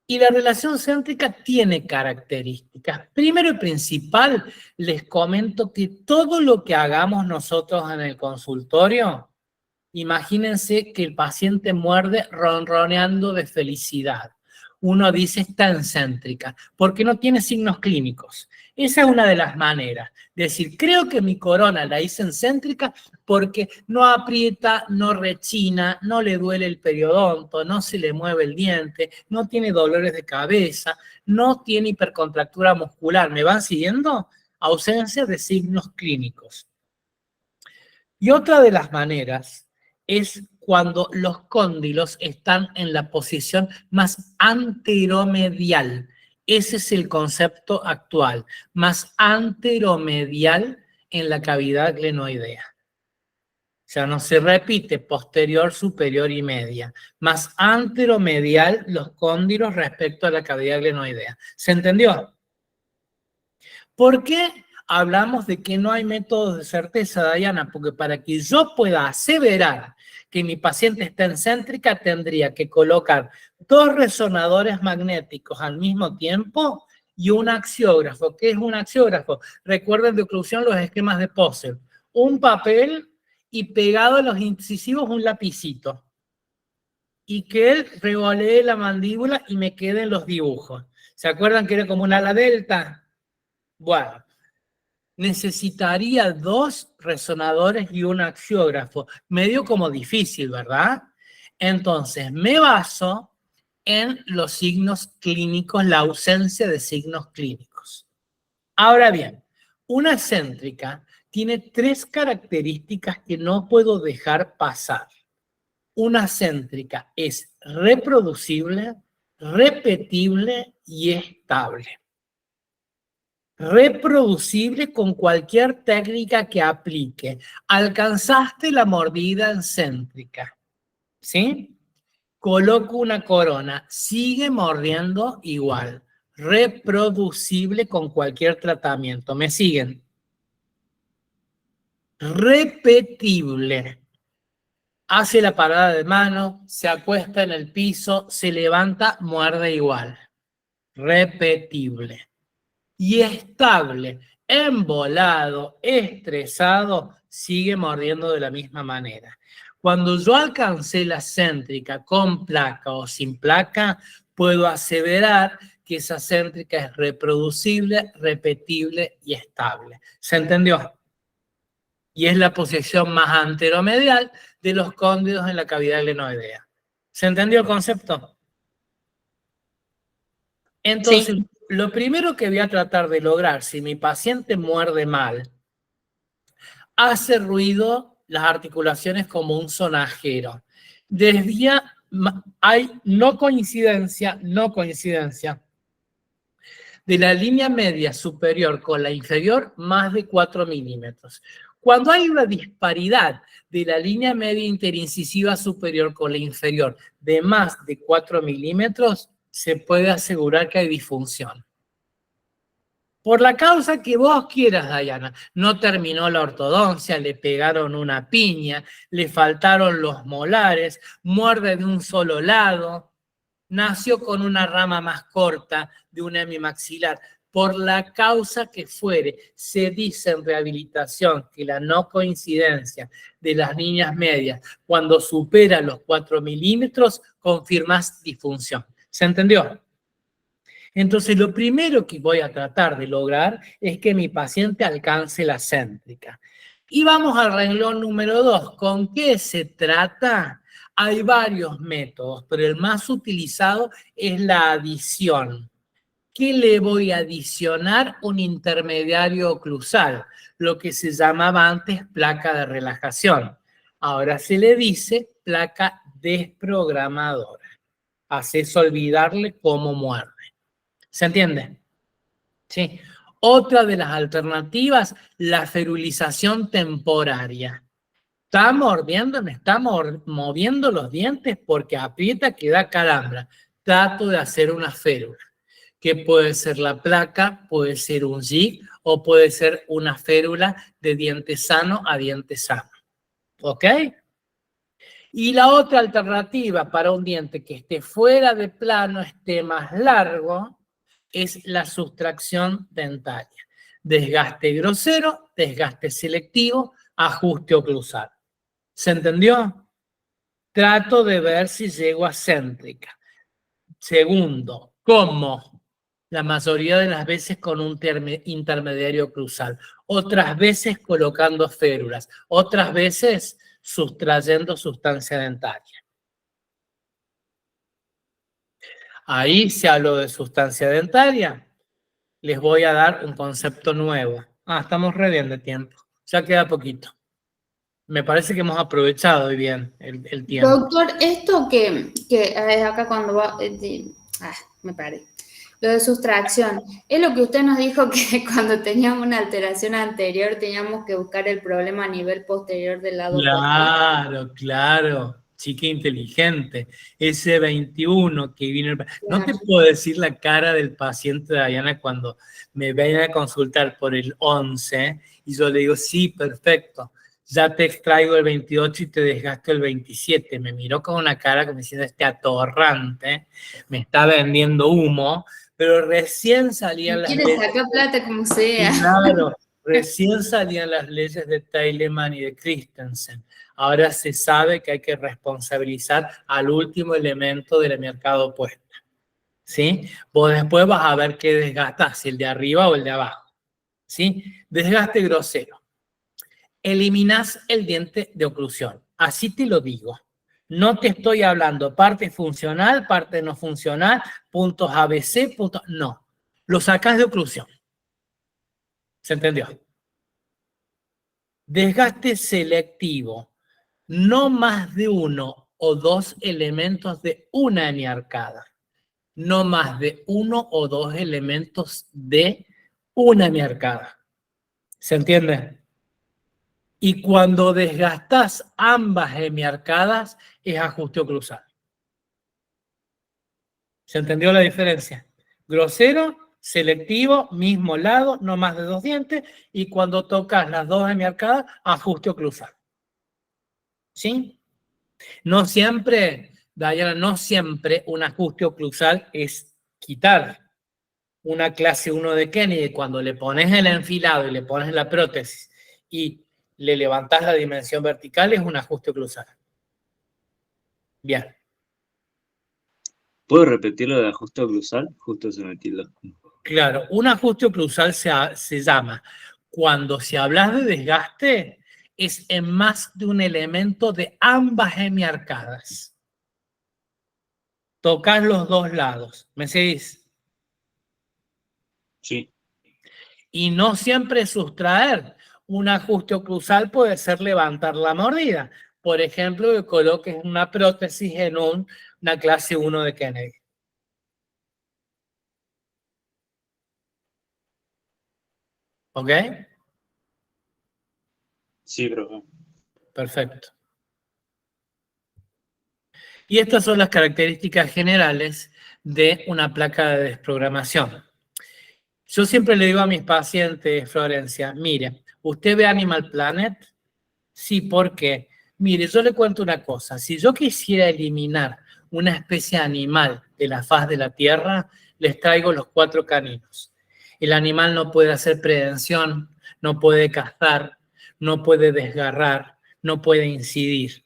S1: Y la relación céntrica tiene características. Primero y principal, les comento que todo lo que hagamos nosotros en el consultorio, imagínense que el paciente muerde ronroneando de felicidad. Uno dice está encéntrica, porque no tiene signos clínicos. Esa es una de las maneras. Decir, creo que mi corona la hice encéntrica porque no aprieta, no rechina, no le duele el periodonto, no se le mueve el diente, no tiene dolores de cabeza, no tiene hipercontractura muscular. ¿Me van siguiendo? Ausencia de signos clínicos. Y otra de las maneras es cuando los cóndilos están en la posición más anteromedial. Ese es el concepto actual, más anteromedial en la cavidad glenoidea. O sea, no se repite posterior, superior y media. Más anteromedial los cóndilos respecto a la cavidad glenoidea. ¿Se entendió? ¿Por qué hablamos de que no hay métodos de certeza, Dayana? Porque para que yo pueda aseverar que mi paciente está encéntrica, tendría que colocar 2 resonadores magnéticos al mismo tiempo y un axiógrafo. ¿Qué es un axiógrafo? Recuerden de oclusión los esquemas de Posel. Un papel y pegado a los incisivos un lapicito. Y que él revolee la mandíbula y me queden los dibujos. ¿Se acuerdan que era como un ala delta? Bueno, necesitaría 2 resonadores y un axiógrafo. Medio como difícil, ¿verdad? Entonces, me baso en los signos clínicos, la ausencia de signos clínicos. Ahora bien, una céntrica tiene 3 características que no puedo dejar pasar. Una céntrica es reproducible, repetible y estable. Reproducible con cualquier técnica que aplique. Alcanzaste la mordida encéntrica, ¿sí? Coloco una corona, sigue mordiendo igual. Reproducible con cualquier tratamiento. ¿Me siguen? Repetible. Hace la parada de mano, se acuesta en el piso, se levanta, muerde igual. Repetible. Y estable, embolado, estresado, sigue mordiendo de la misma manera. Cuando yo alcancé la céntrica con placa o sin placa, puedo aseverar que esa céntrica es reproducible, repetible y estable. ¿Se entendió? Y es la posición más anteromedial de los cóndidos en la cavidad glenoidea. ¿Se entendió el concepto? Entonces,
S3: Sí.
S1: lo primero que voy a tratar de lograr, si mi paciente muerde mal, hace ruido las articulaciones como un sonajero. Desvía, hay no coincidencia de la línea media superior con la inferior más de 4 milímetros. Cuando hay una disparidad de la línea media interincisiva superior con la inferior de más de 4 milímetros, se puede asegurar que hay disfunción. Por la causa que vos quieras, Dayana. No terminó la ortodoncia, le pegaron una piña, le faltaron los molares, muerde de un solo lado, nació con una rama más corta de un hemimaxilar. Por la causa que fuere, se dice en rehabilitación que la no coincidencia de las líneas medias, cuando supera los 4 milímetros, confirmas disfunción. ¿Se entendió? Entonces, lo primero que voy a tratar de lograr es que mi paciente alcance la céntrica. Y vamos al renglón número 2. ¿Con qué se trata? Hay varios métodos, pero el más utilizado es la adición. ¿Qué le voy a adicionar? Un intermediario oclusal, lo que se llamaba antes placa de relajación. Ahora se le dice placa desprogramadora. Haces olvidarle cómo muerde. ¿Se entiende? Sí. Otra de las alternativas, la ferulización temporaria. Está mordiendo, me está moviendo los dientes porque aprieta que da calambra. Trato de hacer una férula, que puede ser la placa, puede ser un jig o puede ser una férula de diente sano a diente sano. ¿Ok? Y la otra alternativa para un diente que esté fuera de plano, esté más largo, es la sustracción dentaria. Desgaste grosero, desgaste selectivo, ajuste oclusal. ¿Se entendió? Trato de ver si llego a céntrica. Segundo, ¿cómo? La mayoría de las veces con un intermediario oclusal. Otras veces colocando férulas. Otras veces sustrayendo sustancia dentaria. Ahí se habló de sustancia dentaria. Les voy a dar un concepto nuevo. Estamos re bien de tiempo. Ya queda poquito. Me parece que hemos aprovechado hoy bien el tiempo.
S2: Doctor, esto que acá cuando va... me paré. Lo de sustracción. Es lo que usted nos dijo que cuando teníamos una alteración anterior teníamos que buscar el problema a nivel posterior del lado
S1: Claro, claro. Chica inteligente. Ese 21 que vino... No te puedo decir la cara del paciente de Dayana cuando me ven a consultar por el 11 y yo le digo, sí, perfecto. Ya te extraigo el 28 y te desgasto el 27. Me miró con una cara como diciendo, este atorrante, me está vendiendo humo, pero recién salían las
S2: leyes. Quiere sacar plata como sea.
S1: Claro, recién salían las leyes de Teileman y de Christensen. Ahora se sabe que hay que responsabilizar al último elemento del mercado opuesto. ¿Sí? Vos después vas a ver qué desgastas, si el de arriba o el de abajo. ¿Sí? Desgaste grosero. Eliminás el diente de oclusión. Así te lo digo. No te estoy hablando parte funcional, parte no funcional, puntos ABC, puntos... No. Lo sacás de oclusión. ¿Se entendió? Desgaste selectivo. No más de 1 o 2 elementos de una hemiarcada. No más de 1 o 2 elementos de una hemiarcada. ¿Se entiende? Y cuando desgastas ambas hemiarcadas, es ajuste oclusal. ¿Se entendió la diferencia? Grosero, selectivo, mismo lado, no más de 2 dientes, y cuando tocas las 2 hemiarcadas, ajuste oclusal. ¿Sí? No siempre, Dayana, no siempre un ajuste oclusal es quitar una clase 1 de Kennedy. Cuando le pones el enfilado y le pones la prótesis y le levantás la dimensión vertical, es un ajuste oclusal. Bien.
S10: ¿Puedo repetir lo de ajuste oclusal? Justo se me tildó.
S1: Claro, un ajuste oclusal se llama, cuando si hablas de desgaste, es en más de un elemento de ambas hemiarcadas. Tocas los dos lados, ¿me seguís?
S10: Sí.
S1: Y no siempre sustraer. Un ajuste oclusal puede ser levantar la mordida. Por ejemplo, que coloques una prótesis en una clase 1 de Kennedy. ¿Ok?
S10: Sí, profe.
S1: Perfecto. Y estas son las características generales de una placa de desprogramación. Yo siempre le digo a mis pacientes, Florencia, mire, ¿usted ve Animal Planet? Sí, ¿por qué? Mire, yo le cuento una cosa. Si yo quisiera eliminar una especie animal de la faz de la Tierra, les traigo los 4 caninos. El animal no puede hacer prevención, no puede cazar, no puede desgarrar, no puede incidir.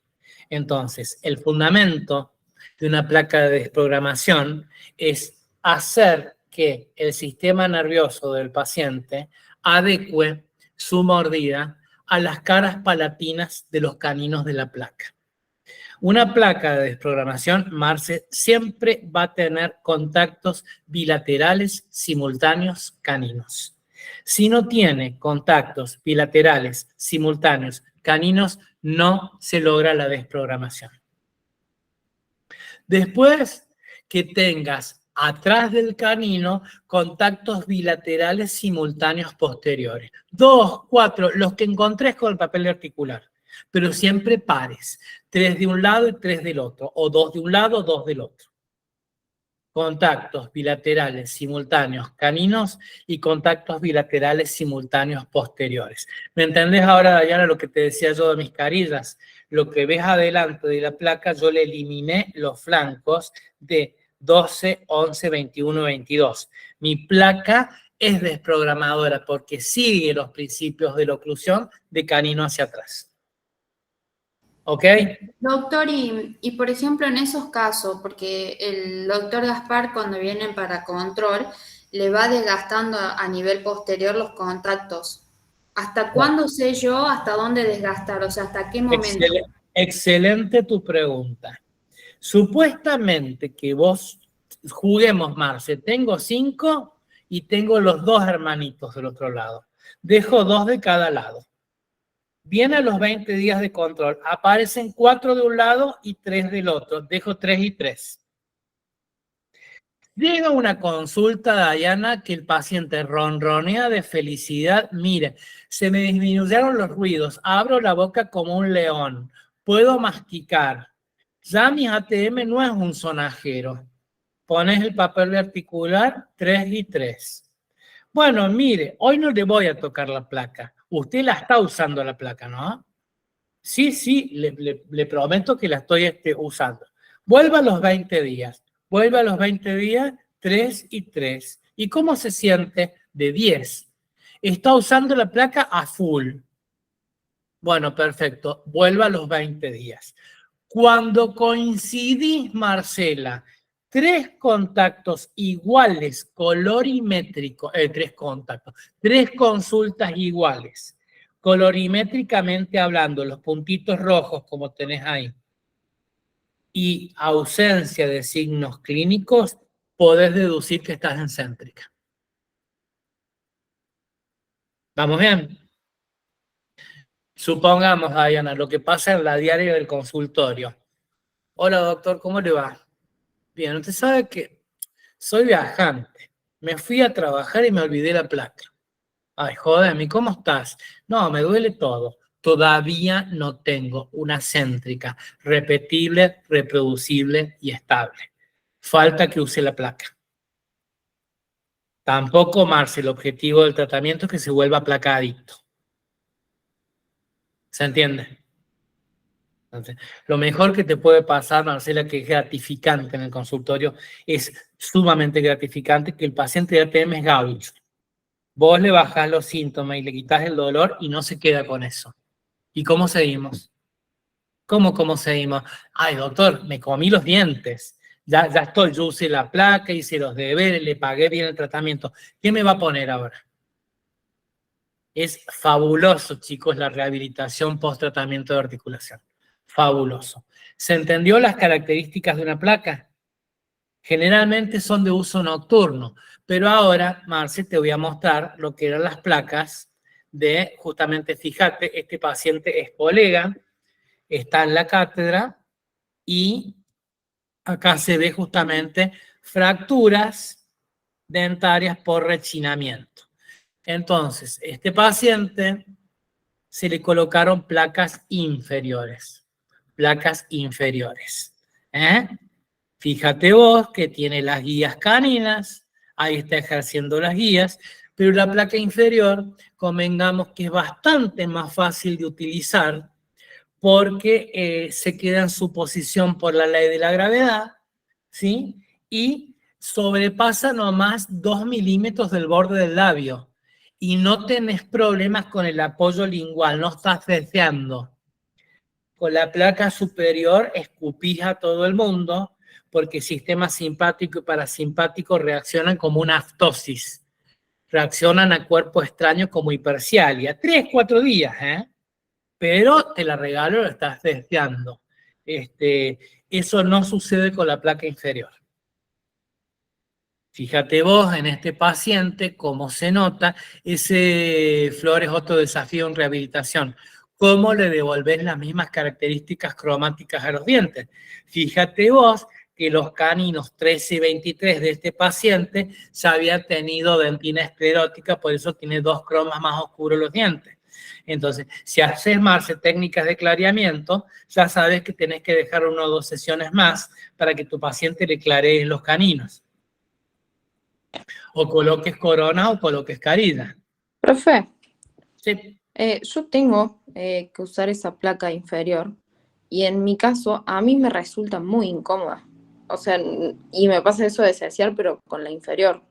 S1: Entonces, el fundamento de una placa de desprogramación es hacer que el sistema nervioso del paciente adecue su mordida a las caras palatinas de los caninos de la placa. Una placa de desprogramación, Marce, siempre va a tener contactos bilaterales simultáneos caninos. Si no tiene contactos bilaterales simultáneos caninos, no se logra la desprogramación. Después que tengas atrás del canino contactos bilaterales simultáneos posteriores. 2, 4, los que encontrés con el papel articular, pero siempre pares. 3 de un lado y 3 del otro, o 2 de un lado, 2 del otro. Contactos bilaterales simultáneos caninos y contactos bilaterales simultáneos posteriores. ¿Me entendés ahora, Dayana, lo que te decía yo de mis carillas? Lo que ves adelante de la placa, yo le eliminé los flancos de 12, 11, 21, 22. Mi placa es desprogramadora porque sigue los principios de la oclusión de canino hacia atrás. ¿Ok?
S2: Doctor, y por ejemplo en esos casos, porque el doctor Gaspar cuando vienen para control le va desgastando a nivel posterior los contactos. ¿Hasta cuándo sé yo hasta dónde desgastar? O sea, ¿hasta qué momento?
S1: Excelente tu pregunta. Supuestamente que vos, juguemos, Marce, tengo 5 y tengo los 2 hermanitos del otro lado. Dejo 2 de cada lado. Vienen los 20 días de control. Aparecen 4 de un lado y 3 del otro. Dejo 3 y 3. Llega una consulta, Dayana, que el paciente ronronea de felicidad. Mire, se me disminuyeron los ruidos. Abro la boca como un león. Puedo masticar. Ya mi ATM no es un sonajero. Pones el papel articular 3 y 3. Bueno, mire, hoy no le voy a tocar la placa. Usted la está usando la placa, ¿no? Sí, le prometo que la estoy usando. Vuelva a los 20 días. Vuelva a los 20 días, 3 y 3. ¿Y cómo se siente? De 10. Está usando la placa a full. Bueno, perfecto. Vuelva a los 20 días. Cuando coincidís, Marcela, 3 contactos iguales, colorimétrico, 3 consultas iguales, colorimétricamente hablando, los puntitos rojos como tenés ahí, y ausencia de signos clínicos, podés deducir que estás en céntrica. ¿Vamos bien? Supongamos, Diana, lo que pasa en la diaria del consultorio. Hola, doctor, ¿cómo le va? Bien, usted sabe que soy viajante. Me fui a trabajar y me olvidé la placa. Ay, jódeme, ¿cómo estás? No, me duele todo. Todavía no tengo una céntrica repetible, reproducible y estable. Falta que use la placa. Tampoco, Marce, el objetivo del tratamiento es que se vuelva placa adicto. ¿Se entiende? Entonces, lo mejor que te puede pasar, Marcela, que es gratificante en el consultorio, es sumamente gratificante que el paciente de ATM es gaucho. Vos le bajás los síntomas y le quitas el dolor y no se queda con eso. ¿Y cómo seguimos? ¿Cómo seguimos? Ay, doctor, me comí los dientes. Ya estoy, yo usé la placa, hice los deberes, le pagué bien el tratamiento. ¿Qué me va a poner ahora? Es fabuloso, chicos, la rehabilitación post-tratamiento de articulación. Fabuloso. ¿Se entendió las características de una placa? Generalmente son de uso nocturno, pero ahora, Marce, te voy a mostrar lo que eran las placas de, justamente, fíjate, este paciente es colega, está en la cátedra y acá se ve justamente fracturas dentarias por rechinamiento. Entonces, este paciente se le colocaron placas inferiores. Placas inferiores. Fíjate vos que tiene las guías caninas, ahí está ejerciendo las guías, pero la placa inferior, convengamos que es bastante más fácil de utilizar porque se queda en su posición por la ley de la gravedad, ¿sí? Y sobrepasa nomás 2 milímetros del borde del labio y no tenés problemas con el apoyo lingual, no estás deseando. Con la placa superior escupís a todo el mundo porque el sistema simpático y parasimpático reaccionan como una aftosis. Reaccionan a cuerpo extraño como hipercialia. 3-4 días, pero te la regalo, lo estás deseando. Eso no sucede con la placa inferior. Fíjate vos en este paciente cómo se nota. Ese, Flor, es otro desafío en rehabilitación. ¿Cómo le devolvés las mismas características cromáticas a los dientes? Fíjate vos que los caninos 13 y 23 de este paciente ya habían tenido dentina esclerótica, por eso tiene 2 cromas más oscuros los dientes. Entonces, si haces más técnicas de clareamiento, ya sabes que tenés que dejar 1 o 2 sesiones más para que tu paciente le clarees los caninos. O coloques corona o coloques carilla.
S11: Profe,
S1: Sí.
S11: yo tengo que usar esa placa inferior y en mi caso a mí me resulta muy incómoda. O sea, y me pasa eso de desear, pero con la inferior.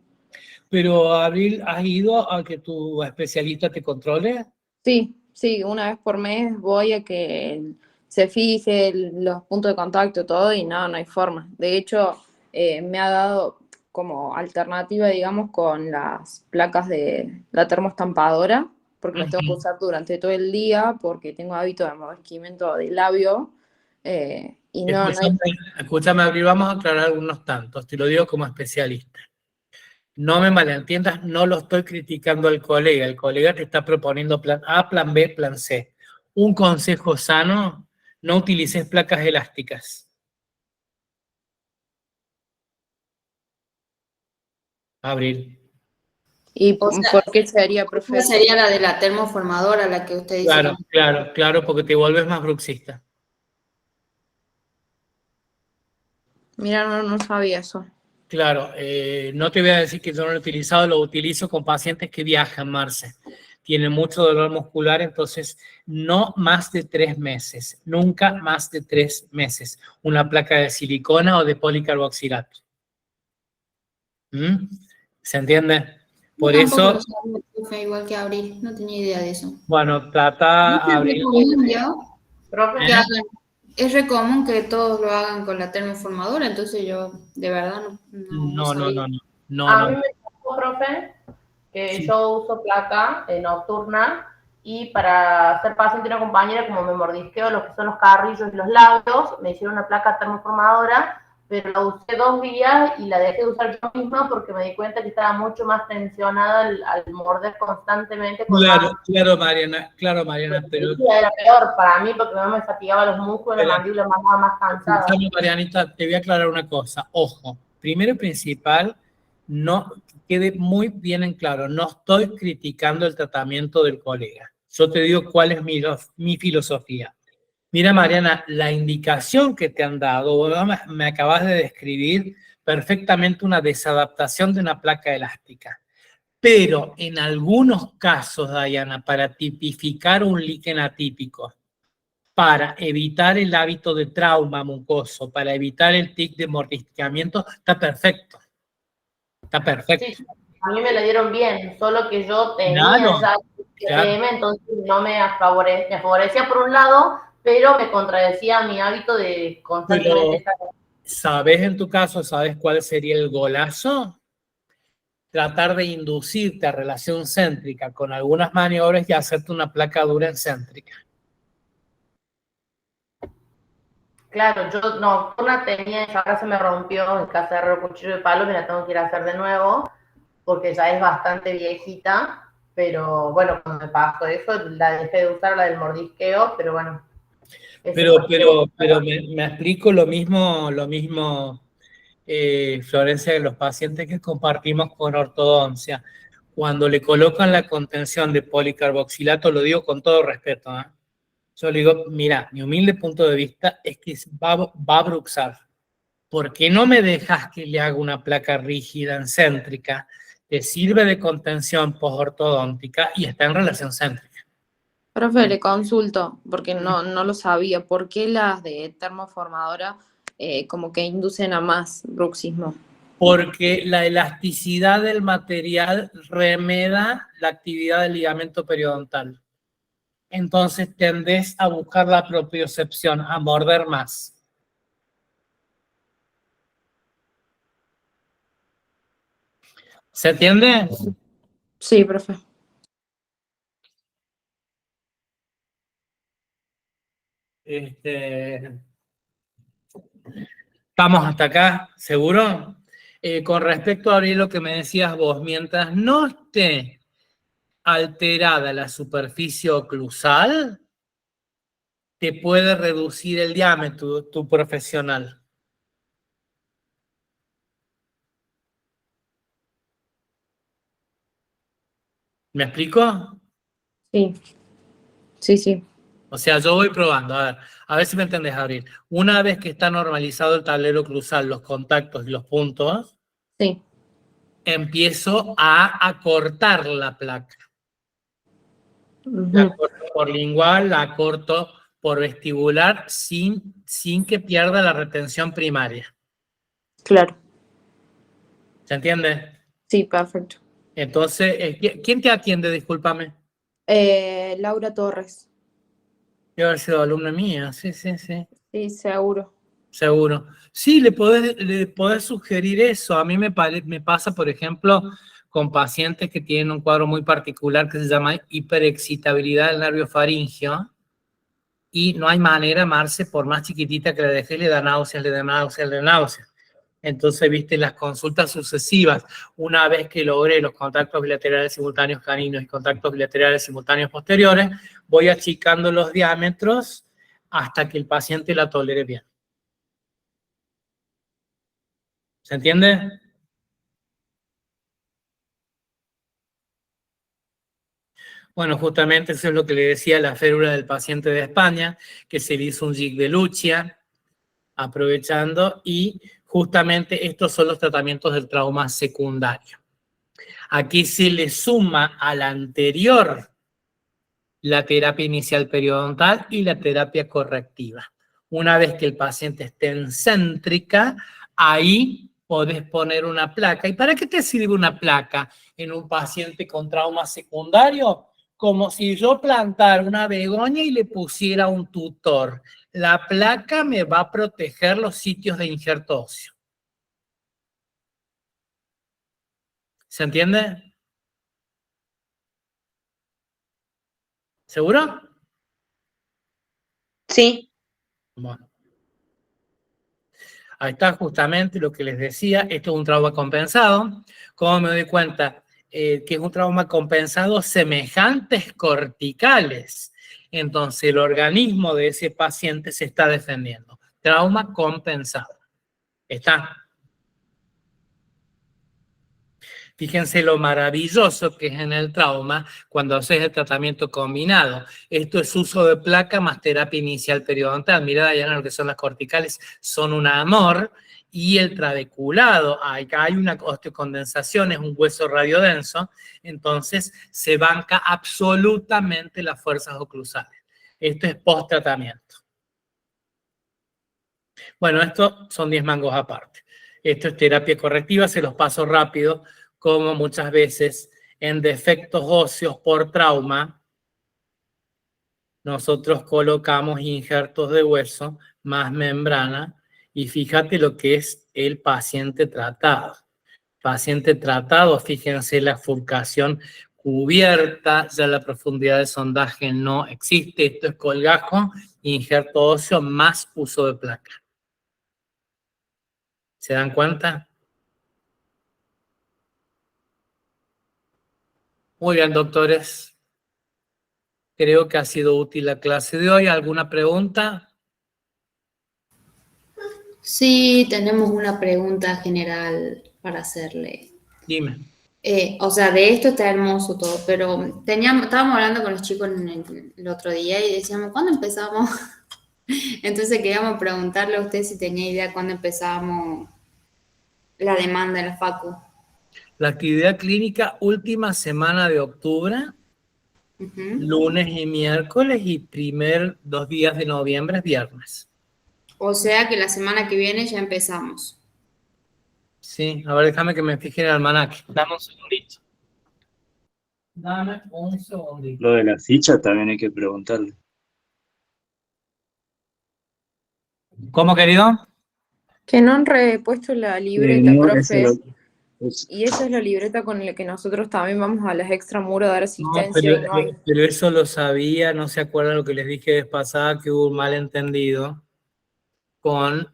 S1: Pero, Abril, ¿has ido a que tu especialista te controle?
S11: Sí, una vez por mes voy a que se fije los puntos de contacto, todo, y no hay forma. De hecho, me ha dado como alternativa, digamos, con las placas de la termoestampadora, porque las tengo que usar durante todo el día, porque tengo hábito de enrojecimiento de labio, y no hay...
S1: Escúchame, Abril, vamos a aclarar algunos tantos, te lo digo como especialista. No me malentiendas, no lo estoy criticando al colega. El colega te está proponiendo plan A, plan B, plan C. Un consejo sano, no utilices placas elásticas. Abril.
S11: ¿Y
S2: O sea,
S11: por qué sería, profe?
S2: esa sería la de la termoformadora, la que usted dice.
S1: Claro, porque te vuelves más bruxista.
S11: Mira, no sabía eso.
S1: Claro, no te voy a decir que yo no lo he utilizado, lo utilizo con pacientes que viajan, Marce. Tienen mucho dolor muscular, entonces no más de 3 meses, nunca más de 3 meses, una placa de silicona o de policarboxilato. ¿Se entiende? Por
S2: Yo
S1: eso...
S2: tampoco lo sabía, igual que Abril, no tenía idea de eso.
S1: Bueno, trata, Abril...
S2: Es re común que todos lo hagan con la termoformadora, entonces yo de verdad no sabía.
S3: A mí me pasó, profe, que yo uso placa nocturna y para ser paciente de una compañera, como me mordisqueo lo que son los carrillos y los labios, me hicieron una placa termoformadora, pero la usé 2 días y la dejé de usar yo misma porque me di cuenta que estaba mucho más tensionada al morder constantemente.
S1: Claro, Mariana, pero...
S3: Era peor para mí porque me fatigaba los músculos, la mandíbula me andaba más cansada.
S1: Marianita, te voy a aclarar una cosa. Ojo, primero y principal, no quede muy bien en claro, no estoy criticando el tratamiento del colega. Yo te digo cuál es mi filosofía. Mira, Mariana, la indicación que te han dado, me acabas de describir perfectamente una desadaptación de una placa elástica. Pero en algunos casos, Dayana, para tipificar un líquen atípico, para evitar el hábito de trauma mucoso, para evitar el tic de mordisqueamiento, está perfecto. Está perfecto.
S3: Sí, a mí me lo dieron bien, solo que yo tenía ya TM, entonces no me favorecía por un lado, pero me contradecía mi hábito de constantemente estar...
S1: ¿Sabes en tu caso, sabes cuál sería el golazo? Tratar de inducirte a relación céntrica con algunas maniobras y hacerte una placa dura excéntrica.
S3: Claro, yo nocturna tenía, esa ahora se me rompió el cazador cuchillo de palo, me la tengo que ir a hacer de nuevo, porque ya es bastante viejita, pero bueno, cuando me pasó eso, la dejé de usar, la del mordisqueo, pero bueno.
S1: Pero me explico lo mismo, Florencia, de los pacientes que compartimos con ortodoncia. Cuando le colocan la contención de policarboxilato, lo digo con todo respeto, ¿eh? Yo le digo, mira, mi humilde punto de vista es que va a bruxar. ¿Por qué no me dejas que le haga una placa rígida, excéntrica? Te sirve de contención postortodóntica y está en relación céntrica.
S11: Profe, le consulto, porque no lo sabía. ¿Por qué las de termoformadora como que inducen a más bruxismo?
S1: Porque la elasticidad del material remeda la actividad del ligamento periodontal. Entonces tendés a buscar la propiocepción, a morder más. ¿Se entiende?
S11: Sí, profe.
S1: Estamos hasta acá, ¿seguro? Con respecto a lo que me decías vos, mientras no esté alterada la superficie oclusal, te puede reducir el diámetro tu profesional. ¿Me explico?
S11: Sí. Sí.
S1: O sea, yo voy probando, a ver si me entendés, Abril. Una vez que está normalizado el tablero oclusal, los contactos y los puntos,
S11: sí,
S1: empiezo a acortar la placa. La corto por lingual, la corto por vestibular sin que pierda la retención primaria.
S11: Claro.
S1: ¿Se entiende?
S11: Sí, perfecto.
S1: Entonces, ¿quién te atiende? Discúlpame.
S11: Laura Torres.
S1: Debe haber sido alumna mía, sí.
S11: Sí, seguro.
S1: Seguro. Sí, le podés sugerir eso. A mí me pasa, por ejemplo, con pacientes que tienen un cuadro muy particular que se llama hiperexcitabilidad del nervio faríngeo y no hay manera, Marce, por más chiquitita que le dejes, le da náuseas. Entonces, viste, las consultas sucesivas, una vez que logré los contactos bilaterales simultáneos caninos y contactos bilaterales simultáneos posteriores, voy achicando los diámetros hasta que el paciente la tolere bien. ¿Se entiende? Bueno, justamente eso es lo que le decía la férula del paciente de España, que se le hizo un jig de Lucia, aprovechando, y justamente estos son los tratamientos del trauma secundario. Aquí se le suma a la anterior la terapia inicial periodontal y la terapia correctiva. Una vez que el paciente esté en céntrica, ahí podés poner una placa. ¿Y para qué te sirve una placa en un paciente con trauma secundario? Como si yo plantara una begonia y le pusiera un tutor. La placa me va a proteger los sitios de injerto óseo. ¿Se entiende? ¿Seguro?
S3: Sí.
S1: Bueno. Ahí está justamente lo que les decía. Esto es un trauma compensado. ¿Cómo me doy cuenta? Que es un trauma compensado semejantes corticales. Entonces el organismo de ese paciente se está defendiendo. Trauma compensado. ¿Está? Fíjense lo maravilloso que es en el trauma cuando haces el tratamiento combinado. Esto es uso de placa más terapia inicial periodontal. Mirá, Dayana, lo que son las corticales, son un amor. Y el trabeculado, acá hay una osteocondensación, es un hueso radiodenso, entonces se banca absolutamente las fuerzas oclusales. Esto es post-tratamiento. Bueno, esto son 10 mangos aparte. Esto es terapia correctiva, se los paso rápido, como muchas veces en defectos óseos por trauma, nosotros colocamos injertos de hueso más membrana y fíjate lo que es el paciente tratado. Paciente tratado, fíjense la furcación cubierta, ya la profundidad de sondaje no existe. Esto es colgajo, injerto óseo más uso de placa. ¿Se dan cuenta? Muy bien, doctores. Creo que ha sido útil la clase de hoy. ¿Alguna pregunta?
S2: Sí, tenemos una pregunta general para hacerle.
S1: Dime.
S2: O sea, de esto está hermoso todo, pero estábamos hablando con los chicos el otro día y decíamos, ¿cuándo empezamos? Entonces queríamos preguntarle a usted si tenía idea cuándo empezábamos la demanda en la facu.
S1: La actividad clínica última semana de octubre, lunes y miércoles, y primer 2 días de noviembre, viernes.
S2: O sea que la semana que viene ya empezamos.
S1: Sí, a ver, déjame que me fije en el almanaque. Dame un segundito. Dame un segundito.
S10: Lo de la ficha también hay que preguntarle.
S1: ¿Cómo, querido?
S11: Que no han repuesto la libreta,
S10: No,
S11: profe.
S10: es-
S11: Y esa es la libreta con la que nosotros también vamos a las extramuros a dar
S1: No,
S11: asistencia y no hay.
S1: pero eso lo sabía, no se acuerdan lo que les dije vez pasada, que hubo un malentendido con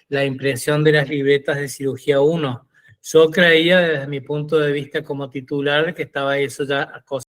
S1: la impresión de las libretas de cirugía 1. Yo creía desde mi punto de vista como titular que estaba eso ya